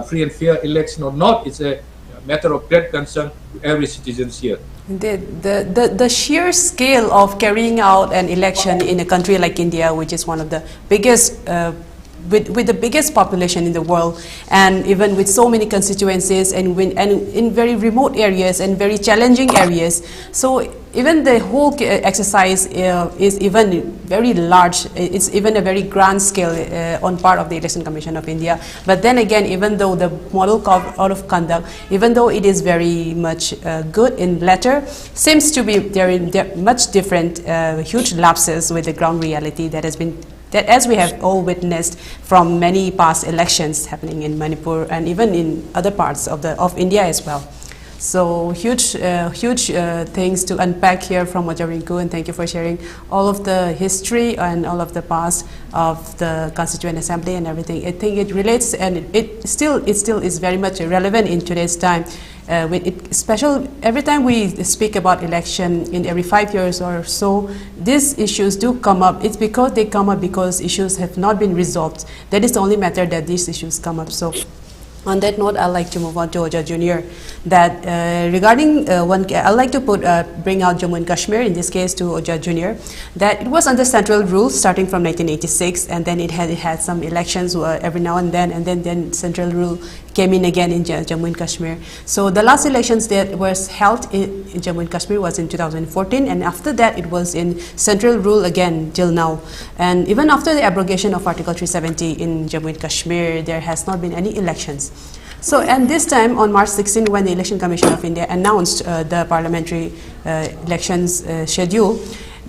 free and fair election or not, it's a matter of great concern to every citizen here. The sheer scale of carrying out an election in a country like India, which is one of the biggest with the biggest population in the world, and even with so many constituencies, and in very remote areas and very challenging areas. So even the whole exercise is even very large. It's even a very grand scale on part of the Election Commission of India. But then again, even though the model code of conduct, even though it is very much good in letter, seems to be there much different, huge lapses with the ground reality that has been, that as we have all witnessed from many past elections happening in Manipur and even in other parts of India as well. So huge things to unpack here from Rinku, and thank you for sharing all of the history and all of the past of the Constituent Assembly and everything. I think it relates, and it still is very much relevant in today's time. Every time we speak about election in every 5 years or so, these issues do come up. It's because they come up because issues have not been resolved. That is the only matter that these issues come up. So on that note, I'd like to move on to Oja Jr. That regarding I'd like to bring out Jammu and Kashmir, in this case to Oja Jr. That it was under central rule starting from 1986, and then it had some elections every now and then central rule came in again in Jammu and Kashmir. So the last elections that was held in Jammu and Kashmir was in 2014, and after that it was in central rule again till now. And even after the abrogation of Article 370 in Jammu and Kashmir, there has not been any elections. So, and this time on March 16, when the Election Commission of India announced the parliamentary elections schedule,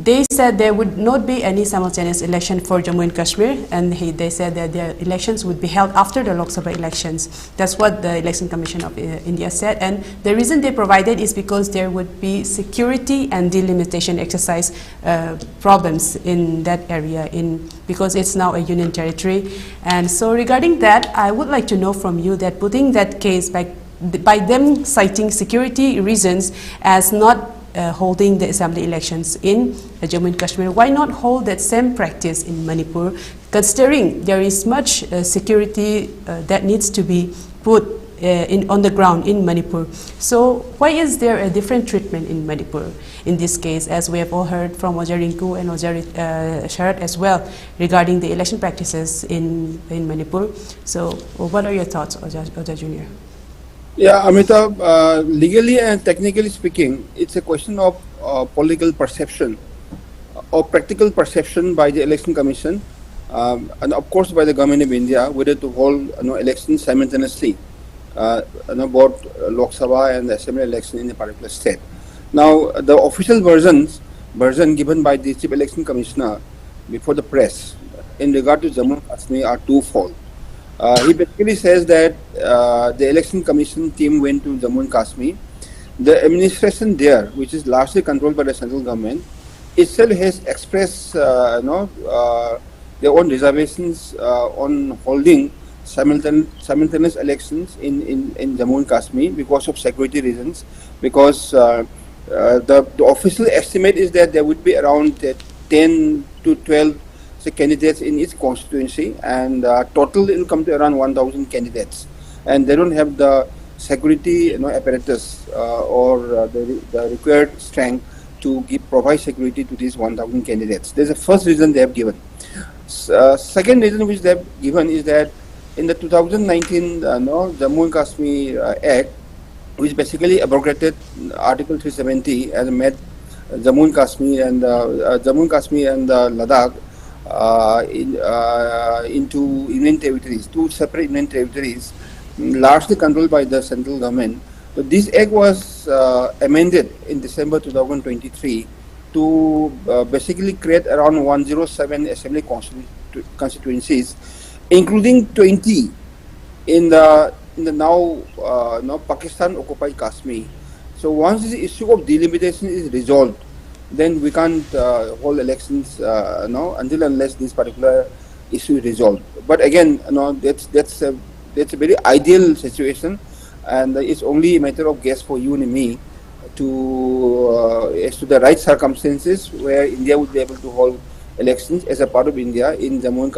they said there would not be any simultaneous election for Jammu and Kashmir, and they said that their elections would be held after the Lok Sabha elections. That's what the Election Commission of India said, and the reason they provided is because there would be security and delimitation exercise problems in that area, because it's now a union territory. And so regarding that, I would like to know from you that putting that case by them citing security reasons as not holding the assembly elections in Jammu and Kashmir, why not hold that same practice in Manipur, considering there is much security that needs to be put on the ground in Manipur? So why is there a different treatment in Manipur in this case, as we have all heard from Rinku and Sharat as well, regarding the election practices in Manipur? So what are your thoughts, Oja Jr.? Yeah, Amrita, legally and technically speaking, it's a question of political perception or practical perception by the Election Commission, and of course by the Government of India, whether to hold elections simultaneously, both Lok Sabha and the Assembly election in a particular state. Now, the official version given by the Chief Election Commissioner before the press in regard to Jammu and Kashmir are twofold. He basically says that the Election Commission team went to Jammu and Kashmir. The administration there, which is largely controlled by the central government, itself has expressed their own reservations on holding simultaneous elections in Jammu and Kashmir because of security reasons. Because the official estimate is that there would be around 10 to 12 candidates in each constituency, and total it will come to around 1,000 candidates, and they don't have the security apparatus or the required strength to provide security to these 1,000 candidates. There's a first reason they have given. Second reason which they have given is that in the 2019 Jammu and Kashmir Act, which basically abrogated Article 370 and made Jammu and Kashmir and Ladakh into union territories, two separate union territories, largely controlled by the central government. So this act was amended in December 2023 to basically create around 107 assembly constituencies, including 20 in the now Pakistan occupied Kashmir. So once the issue of delimitation is resolved, then we can't hold elections until unless this particular issue is resolved. But again, that's a very ideal situation, and it's only a matter of guess for you and me to as to the right circumstances where India would be able to hold elections as a part of India in Jammu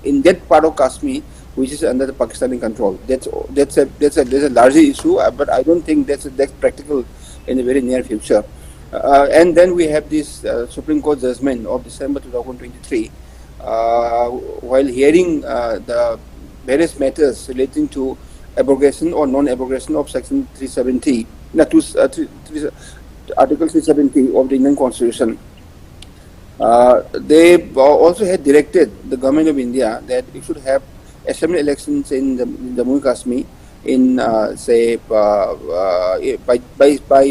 in that part of Kashmir which is under the Pakistani control. That's a larger issue, but I don't think that's practical in the very near future. And then we have this Supreme Court judgment of December 2023, while hearing the various matters relating to abrogation or non-abrogation of Section 370, Article 370 of the Indian Constitution. They also had directed the government of India that it should have assembly elections in Jammu and Kashmir in say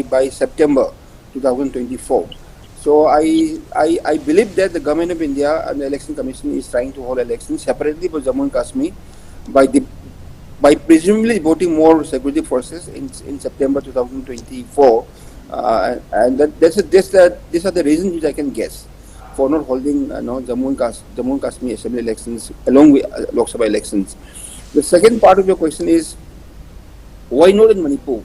by September 2024. So I believe that the government of India and the Election Commission is trying to hold elections separately for Jammu and Kashmir by presumably voting more security forces in September 2024, and these are the reasons which I can guess for not holding Jammu and Kashmir assembly elections along with Lok Sabha elections. The second part of your question is, why not in Manipur?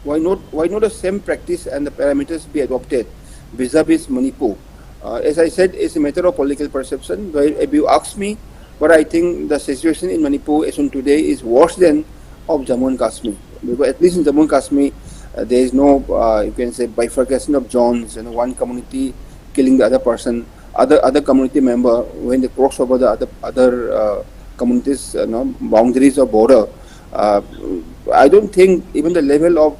Why not the same practice and the parameters be adopted vis-a-vis Manipur? As I said, it's a matter of political perception. If you ask me, but I think the situation in Manipur as on today is worse than of Jammu and Kashmir. Because at least in Jammu and Kashmir, there is no, you can say, bifurcation of zones, one community killing the other person, other community member when they cross over the other communities, boundaries or border. I don't think even the level of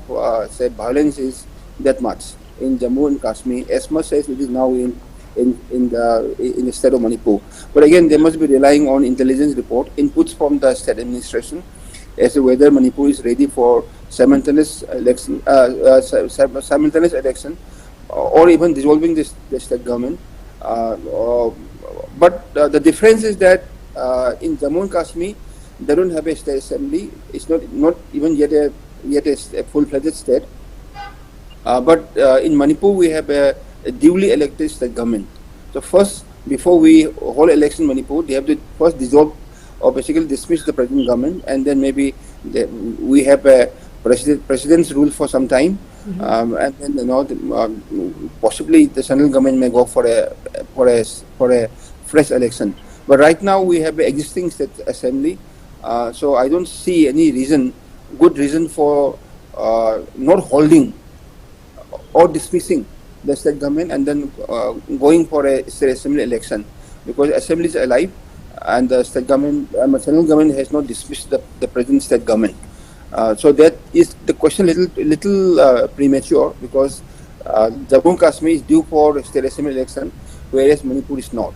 say violence is that much in Jammu and Kashmir as much as it is now in the state of Manipur. But again, they must be relying on intelligence report, inputs from the state administration as to whether Manipur is ready for simultaneous election, or even dissolving the state government. But the difference is that in Jammu and Kashmir, they don't have a state assembly. It's not even yet a full-fledged state. But in Manipur, we have a duly elected state government. So first, before we hold election in Manipur, they have to first dissolve or basically dismiss the present government, and then maybe we have a president's rule for some time, and then possibly the central government may go for a fresh election. But right now we have an existing state assembly, so I don't see any good reason for not holding or dismissing the state government and then going for a state assembly election, because assembly is alive and the state government, central government has not dismissed the present state government. So that is the question little premature, because Jammu and Kashmir is due for a state assembly election, whereas Manipur is not.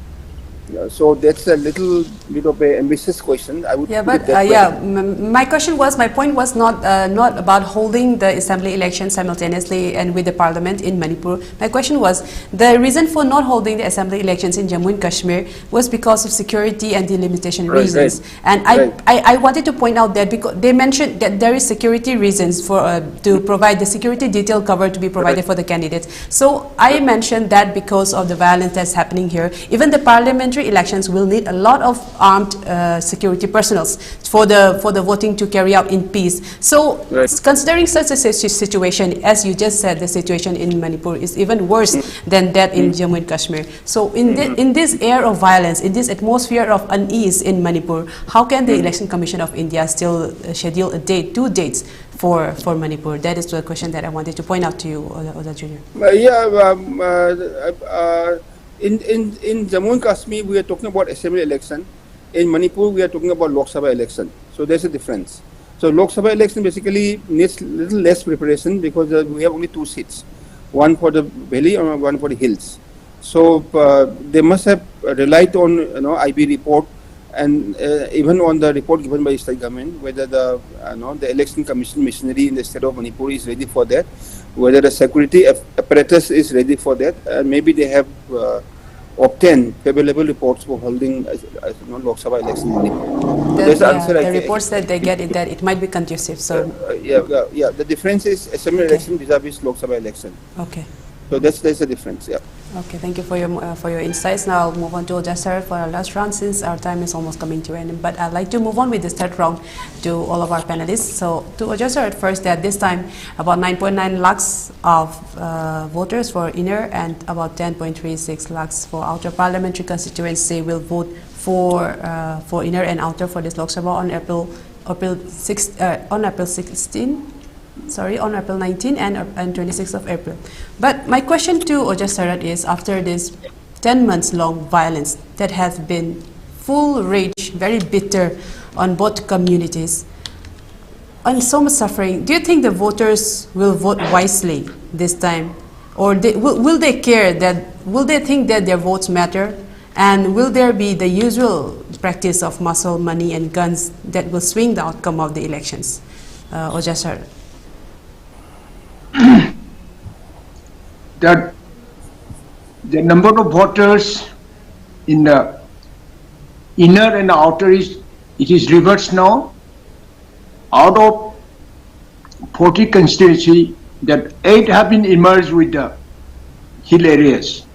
So that's a little bit of an ambitious question. I would. Yeah, but my point was not about holding the assembly election simultaneously and with the parliament in Manipur. My question was, the reason for not holding the assembly elections in Jammu and Kashmir was because of security and delimitation reasons. Right. And I wanted to point out that because they mentioned that there is security reasons for to provide the security detail cover to be provided for the candidates. So I mentioned that because of the violence that's happening here, even the parliamentary elections will need a lot of armed security personnel for the voting to carry out in peace. So considering such a situation, as you just said, the situation in Manipur is even worse than that in Jammu and Kashmir. So in this air of violence, in this atmosphere of unease in Manipur, how can the Election Commission of India still schedule two dates for Manipur? That is the question that I wanted to point out to you, Oda Junior. In Jammu and Kashmir, we are talking about assembly election. In Manipur, we are talking about Lok Sabha election. So there's a difference. So Lok Sabha election basically needs a little less preparation because we have only 2 seats, one for the valley and one for the hills. So they must have relied on IB report and even on the report given by the state government, whether the election commission machinery in the state of Manipur is ready for that, whether the security apparatus is ready for that, and maybe they have obtain favorable reports for holding Lok Sabha election in Manipur. The, That's the answer the reports that they get is that it might be conducive. So yeah. The difference is assembly election vis-a-vis Lok Sabha election. okay. So that's the difference. Yeah. Okay, thank you for your insights. Now I'll move on to Sharat for our last round since our time is almost coming to an end. But I'd like to move on with this third round to all of our panelists. So to Sharat first, that this time about 9.9 lakhs of voters for inner and about 10.36 lakhs for outer parliamentary constituency will vote for inner and outer for this Lok Sabha on April 19 and 26th of April. But my question to Sharat is, after this 10 months long violence that has been full rage, very bitter on both communities, and so much suffering, do you think the voters will vote wisely this time? Or will they care will they think that their votes matter? And will there be the usual practice of muscle, money and guns that will swing the outcome of the elections? Sharat. That the number of voters in the inner and outer is reversed now. Out of 40 constituency, that 8 have been emerged with the hill areas.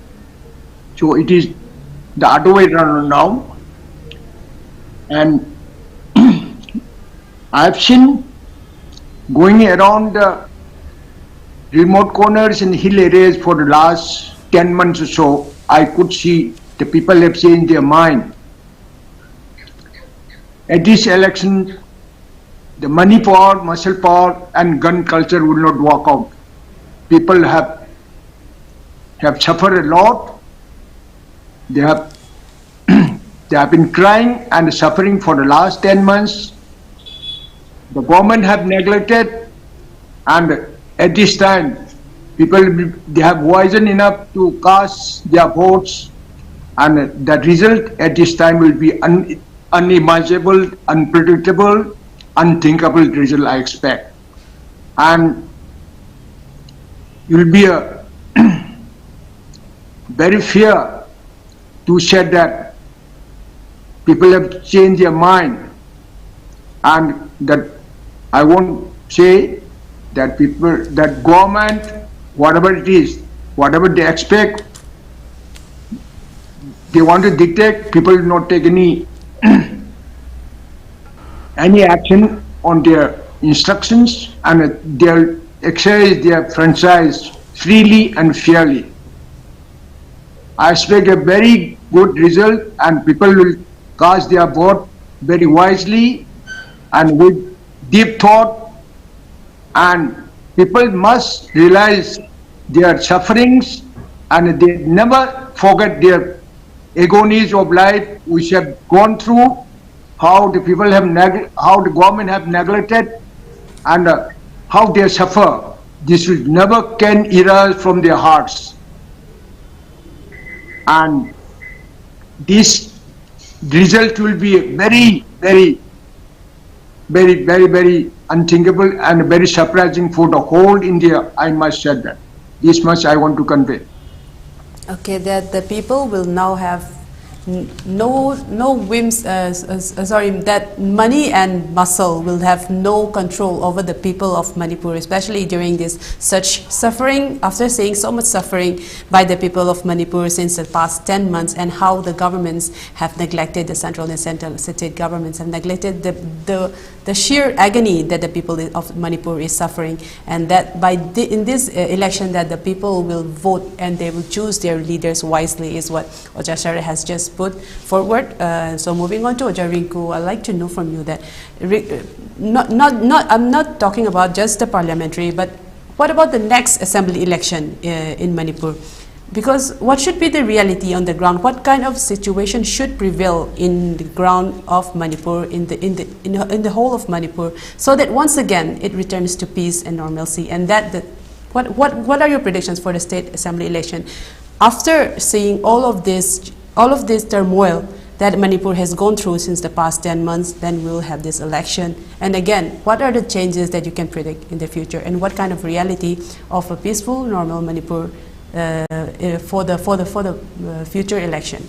So it is the other way around now. And I have seen going around the remote corners and hill areas for the last 10 months or so, I could see the people have changed their mind. At this election, the money power, muscle power and gun culture will not work out. People have suffered a lot. They have been crying and suffering for the last 10 months. The government have neglected, and at this time, they have wisdom enough to cast their votes, and the result at this time will be unimaginable, unpredictable, unthinkable result, I expect. And it will be a very fair to say that people have changed their mind, and that I won't say that government, whatever it is, whatever they expect, they want to dictate, people will not take any action on their instructions, and they'll exercise their franchise freely and fairly. I expect a very good result, and people will cast their vote very wisely and with deep thought. And people must realize their sufferings, and they never forget their agonies of life which have gone through, how the people have how the government have neglected, and how they suffer. This will never can erase from their hearts. And this result will be very, very, very, very, very unthinkable and very surprising for the whole India. I must say that. This much I want to convey. Okay, that the people will now have no whims, that money and muscle will have no control over the people of Manipur, especially during this such suffering, after seeing so much suffering by the people of Manipur since the past 10 months, and how the governments have neglected, the central and state governments have neglected the sheer agony that the people of Manipur is suffering, and that in this election that the people will vote and they will choose their leaders wisely is what Sharat has just put forward. So moving on to Rinku, I'd like to know from you that I'm not talking about just the parliamentary, but what about the next assembly election in Manipur? Because what should be the reality on the ground? What kind of situation should prevail in the ground of Manipur, in the whole of Manipur, so that once again it returns to peace and normalcy? And what are your predictions for the state assembly election after seeing all of this turmoil that Manipur has gone through since the past 10 months? Then we'll have this election, and again, what are the changes that you can predict in the future, and what kind of reality of a peaceful, normal Manipur for the future election?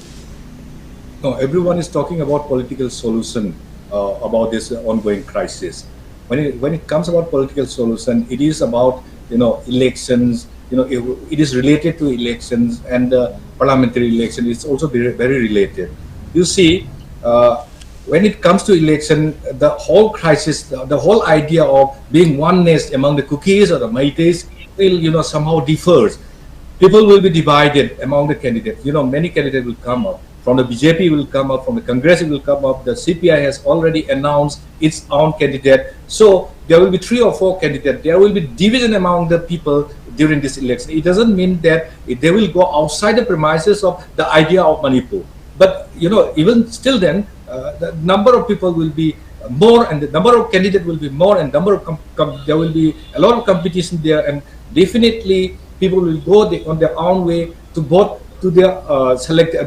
No, everyone is talking about political solution about this ongoing crisis. When it comes about political solution, it is about elections. It is related to elections and parliamentary election. It's also very, very related. You see, when it comes to election, the whole crisis, the whole idea of being oneness among the Kukis or the Meiteis will somehow differs. People will be divided among the candidates. Many candidates will come up. From the BJP will come up, from the Congress it will come up. The CPI has already announced its own candidate. So there will be 3 or 4 candidates. There will be division among the people during this election. It doesn't mean that they will go outside the premises of the idea of Manipur. But even still then, the number of people will be more, and the number of candidates will be more, and there will be a lot of competition there, and definitely people will go on their own way to vote to their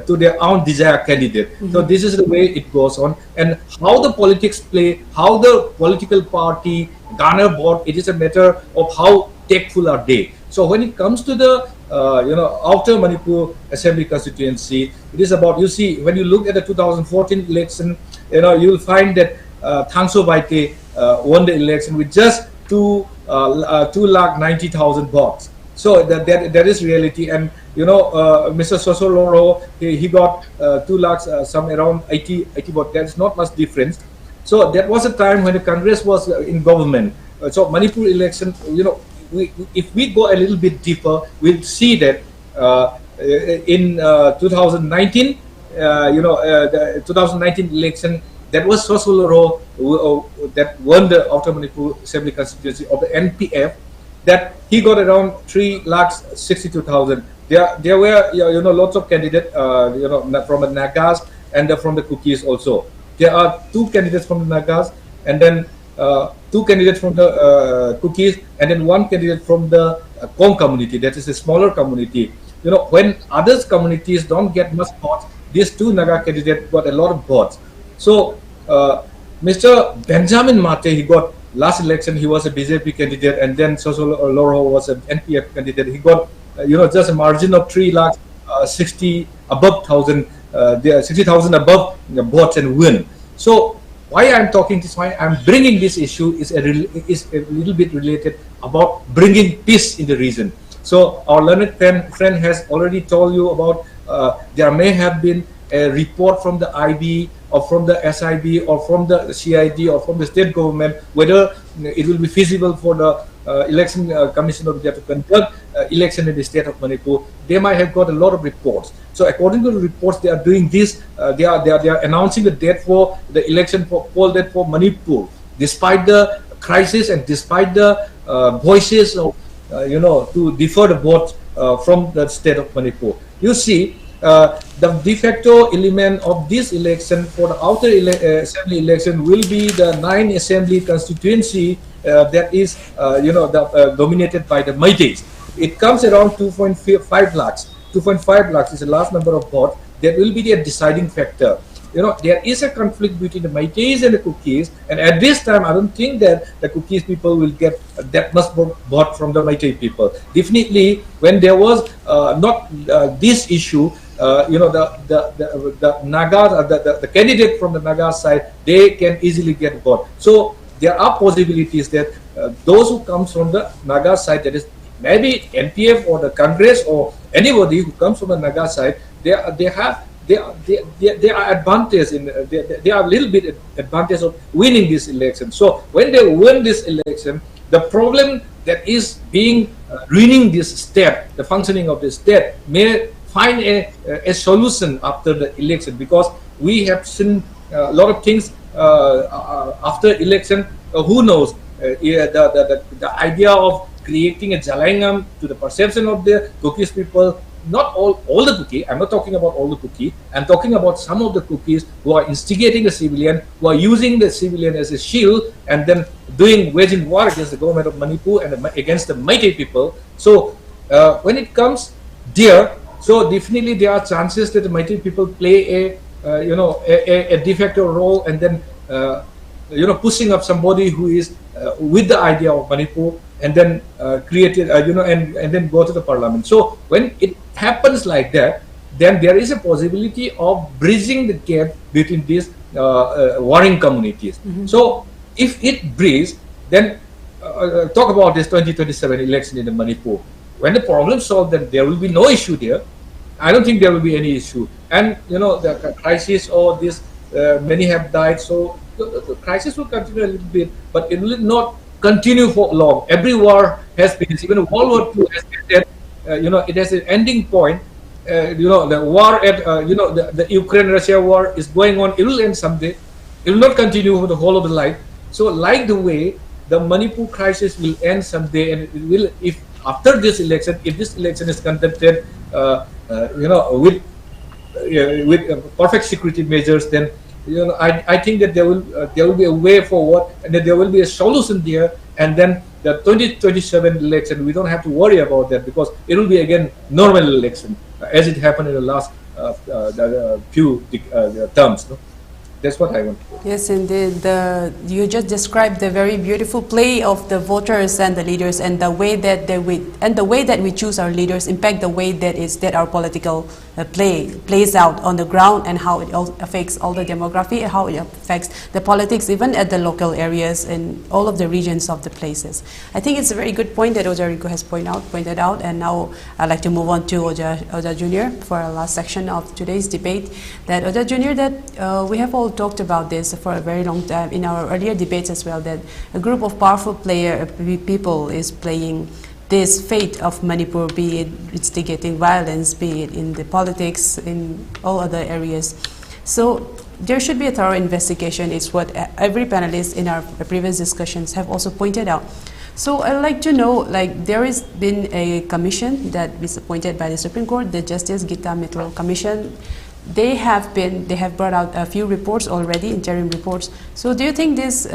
to their own desired candidate. So this is the way it goes on, and how the politics play, how the political party garner vote, it is a matter of how tactful are they. So when it comes to the outer Manipur Assembly constituency, it is about, you see, when you look at the 2014 election, you will find that Thangso Baite won the election with just 2,90,000 votes. So that is reality, and Mr. Sosoloro, he got 2 lakhs, some around 80 votes. There is not much difference. So that was a time when the Congress was in government. So Manipur election, if we go a little bit deeper, we'll see that in 2019, the 2019 election, that was Sosoloro that won the Outer Manipur Assembly constituency of the NPF. That he got around 3,62,000. There were lots of candidates from the Nagas and from the Kukis also. There are 2 candidates from the Nagas, and then 2 candidates from the Kukis, and then 1 candidate from the Kong community. That is a smaller community. When others communities don't get much votes, these 2 Naga candidates got a lot of votes. So Mr. Benjamin Mate, he got last election, he was a BJP candidate, and then Sosoloro was an NPF candidate. He got, just a margin of 3,60,000 above 60,000 above the votes and win. So why I'm talking this, why I'm bringing this issue is a little bit related about bringing peace in the region. So our learned friend has already told you about there may have been a report from the IB or from the SIB or from the CID or from the state government whether it will be feasible for the election commission of India to conduct election in the state of Manipur. They might have got a lot of reports. So according to the reports, they are doing this. They are announcing the date for the election poll date for Manipur, despite the crisis and despite the voices of to defer the vote from the state of Manipur. You see, the de facto element of this election for the outer assembly election will be the 9 assembly constituency that is dominated by the Meiteis. It comes around 2.5 lakhs. 2.5 lakhs is the last number of votes that will be the deciding factor. There is a conflict between the Meiteis and the Kukis, and at this time I don't think that the Kukis people will get that much vote from the Meitei people. Definitely, when there was not this issue, the Nagas, the candidate from the Naga side, they can easily get vote. So there are possibilities that those who comes from the Naga side, that is maybe NPF or the Congress or anybody who comes from the Naga side, they are advantage in they are a little bit advantage of winning this election. So when they win this election, the problem that is being ruining this state, the functioning of the state, may find a solution after the election, because we have seen a lot of things after election. Who knows? The idea of creating a jalangam to the perception of the Kukis people. Not all the Kuki, I'm not talking about all the Kuki, I'm talking about some of the Kukis who are instigating the civilian, who are using the civilian as a shield and then waging war against the government of Manipur and against the Meitei people. So when it comes there, so definitely there are chances that the Meitei people play a de facto role, and then pushing up somebody who is with the idea of Manipur, and then create it, and then go to the parliament. So when it happens like that, then there is a possibility of bridging the gap between these warring communities. So if it bridges, then talk about this 2027 election in the Manipur. When the problem is solved, then there will be no issue there. I don't think there will be any issue. And the crisis or this, many have died, so the crisis will continue a little bit, but it will not continue for long. Every war has been, even World War II has been that, it has an ending point. The war at, the Ukraine-Russia war is going on. It will end someday. It will not continue for the whole of the life. So, like the way the Manipur crisis will end someday, and it will, if after this election, if this election is conducted, with perfect security measures, then I think that there will be a way forward, and that there will be a solution there, and then the 2027 election, we don't have to worry about that, because it will be again normal election, as it happened in the last few terms. No? That's what I want. Yes, indeed. You just described the very beautiful play of the voters and the leaders, and the way that we choose our leaders impact the way that our political plays out on the ground, and how it affects all the demography, and how it affects the politics even at the local areas and all of the regions of the places. I think it's a very good point that Oja Rinku has pointed out, and now I'd like to move on to Oja Junior for our last section of today's debate. That Oja Junior, that we have all talked about this for a very long time in our earlier debates as well, that a group of powerful people is playing this fate of Manipur, be it instigating violence, be it in the politics, in all other areas. So there should be a thorough investigation. It's what every panelist in our previous discussions have also pointed out. So I'd like to know, like, there has been a commission that was appointed by the Supreme Court, the Justice Gita Mittal Commission. They have brought out a few reports already, interim reports. So do you think this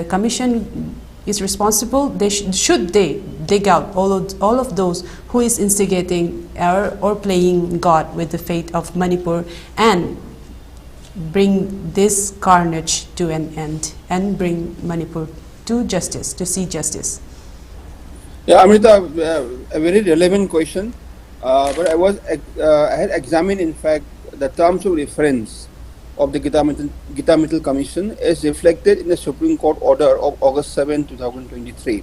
commission is responsible? Should they dig out all of those who is instigating or playing God with the fate of Manipur, and bring this carnage to an end, and bring Manipur to justice, to see justice? Yeah, Amrita, a very relevant question. But I had examined, in fact, the terms of reference of the Gita Mittal Commission as reflected in the Supreme Court order of August 7, 2023.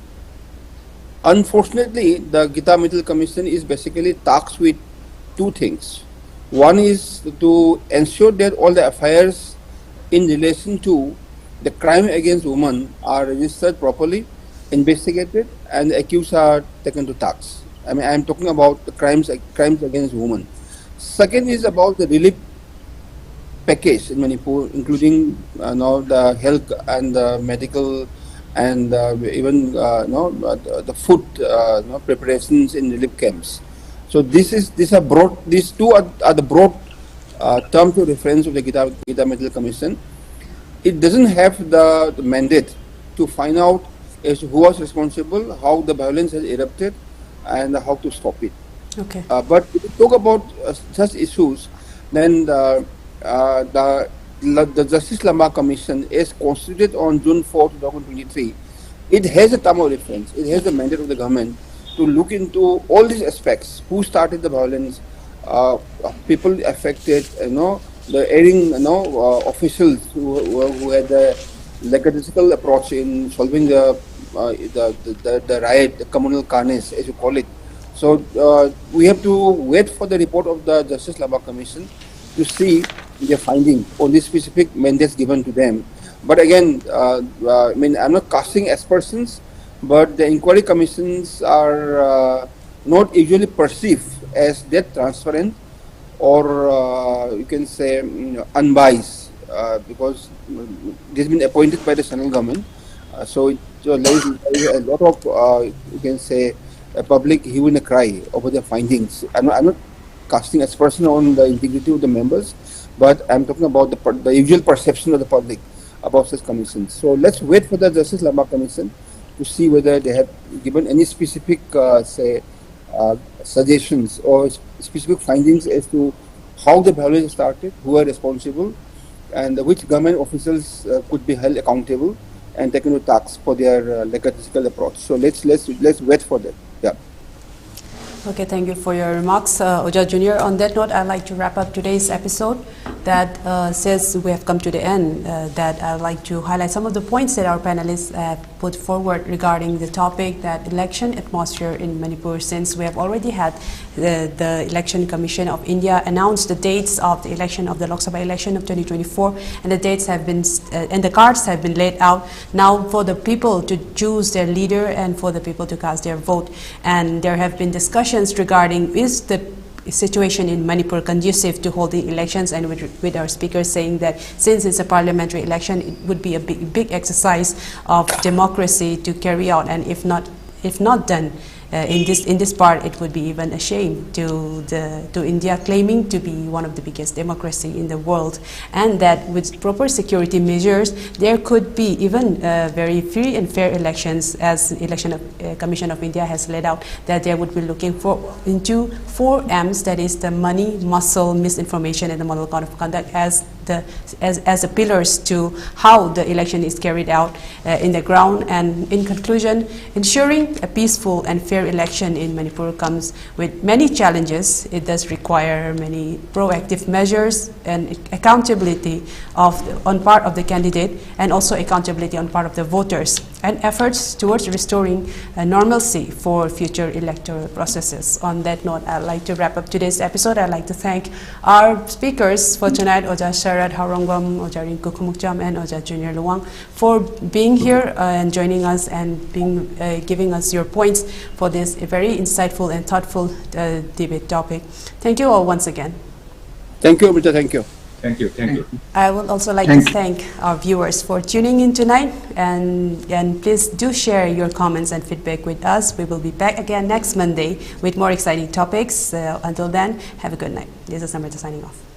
Unfortunately, the Gita Mittal Commission is basically tasked with two things. One is to ensure that all the affairs in relation to the crime against women are registered properly, investigated, and the accused are taken to task. I mean, I am talking about the crimes against women. Second is about the relief package in Manipur, including the health and the medical, and even the food preparations in relief camps. So these two are the broad terms of reference of the Gita Mittal Commission. It doesn't have the mandate to find out as to who was responsible, how the violence has erupted, and how to stop it. Okay. But if you talk about such issues, then the Justice Lamba Commission, as constituted on June 4, 2023, it has a term of reference. It has the mandate of the government to look into all these aspects: who started the violence, people affected, the erring, officials who had the lackadaisical approach in solving the riot, the communal carnage, as you call it. So we have to wait for the report of the Justice Lamba Commission to see their findings on these specific mandates given to them. But again, I mean, I'm not casting aspersions, but the inquiry commissions are not usually perceived as that transparent, or you can say unbiased, because it has been appointed by the central government. So there is a lot of, you can say, a public hue and a cry over their findings. I'm not casting aspersion on the integrity of the members, but I'm talking about the usual perception of the public about such commissions. So let's wait for the Justice Lamba Commission to see whether they have given any specific, suggestions or specific findings as to how the violence started, who are responsible, and which government officials could be held accountable and taken to task for their lackadaisical approach. So let's wait for that. Yeah. Okay, thank you for your remarks, Oja Jr. On that note, I'd like to wrap up today's episode. That says we have come to the end. That I'd like to highlight some of the points that our panelists put forward regarding the topic, that election atmosphere in Manipur, since we have already had the Election Commission of India announce the dates of the election of the Lok Sabha election of 2024, and the dates have been and the cards have been laid out now for the people to choose their leader and for the people to cast their vote. And there have been discussions regarding, is the situation in Manipur conducive to holding elections, and with our speakers saying that since it's a parliamentary election, it would be a big exercise of democracy to carry out, and if not done in this part, it would be even a shame to India claiming to be one of the biggest democracy in the world, and that with proper security measures there could be even very free and fair elections, as Election Commission of India has laid out, that they would be looking into 4 M's, that is the money, muscle, misinformation, and the model code of conduct as the pillars to how the election is carried out in the ground. And in conclusion, ensuring a peaceful and fair election in Manipur comes with many challenges. It does require many proactive measures and accountability on part of the candidate, and also accountability on part of the voters, and efforts towards restoring normalcy for future electoral processes. On that note, I'd like to wrap up today's episode. I'd like to thank our speakers for tonight, Oja Sharat, Haorongbam, Oja Rinku Khumukcham, and Oja Junior Luwang, for being here and joining us and giving us your points for this very insightful and thoughtful debate topic. Thank you all once again. Thank you, Amrita. Thank you. Thank you. Thank you. I would also like to thank our viewers for tuning in tonight, and please do share your comments and feedback with us. We will be back again next Monday with more exciting topics. Until then, have a good night. This is Amrita signing off.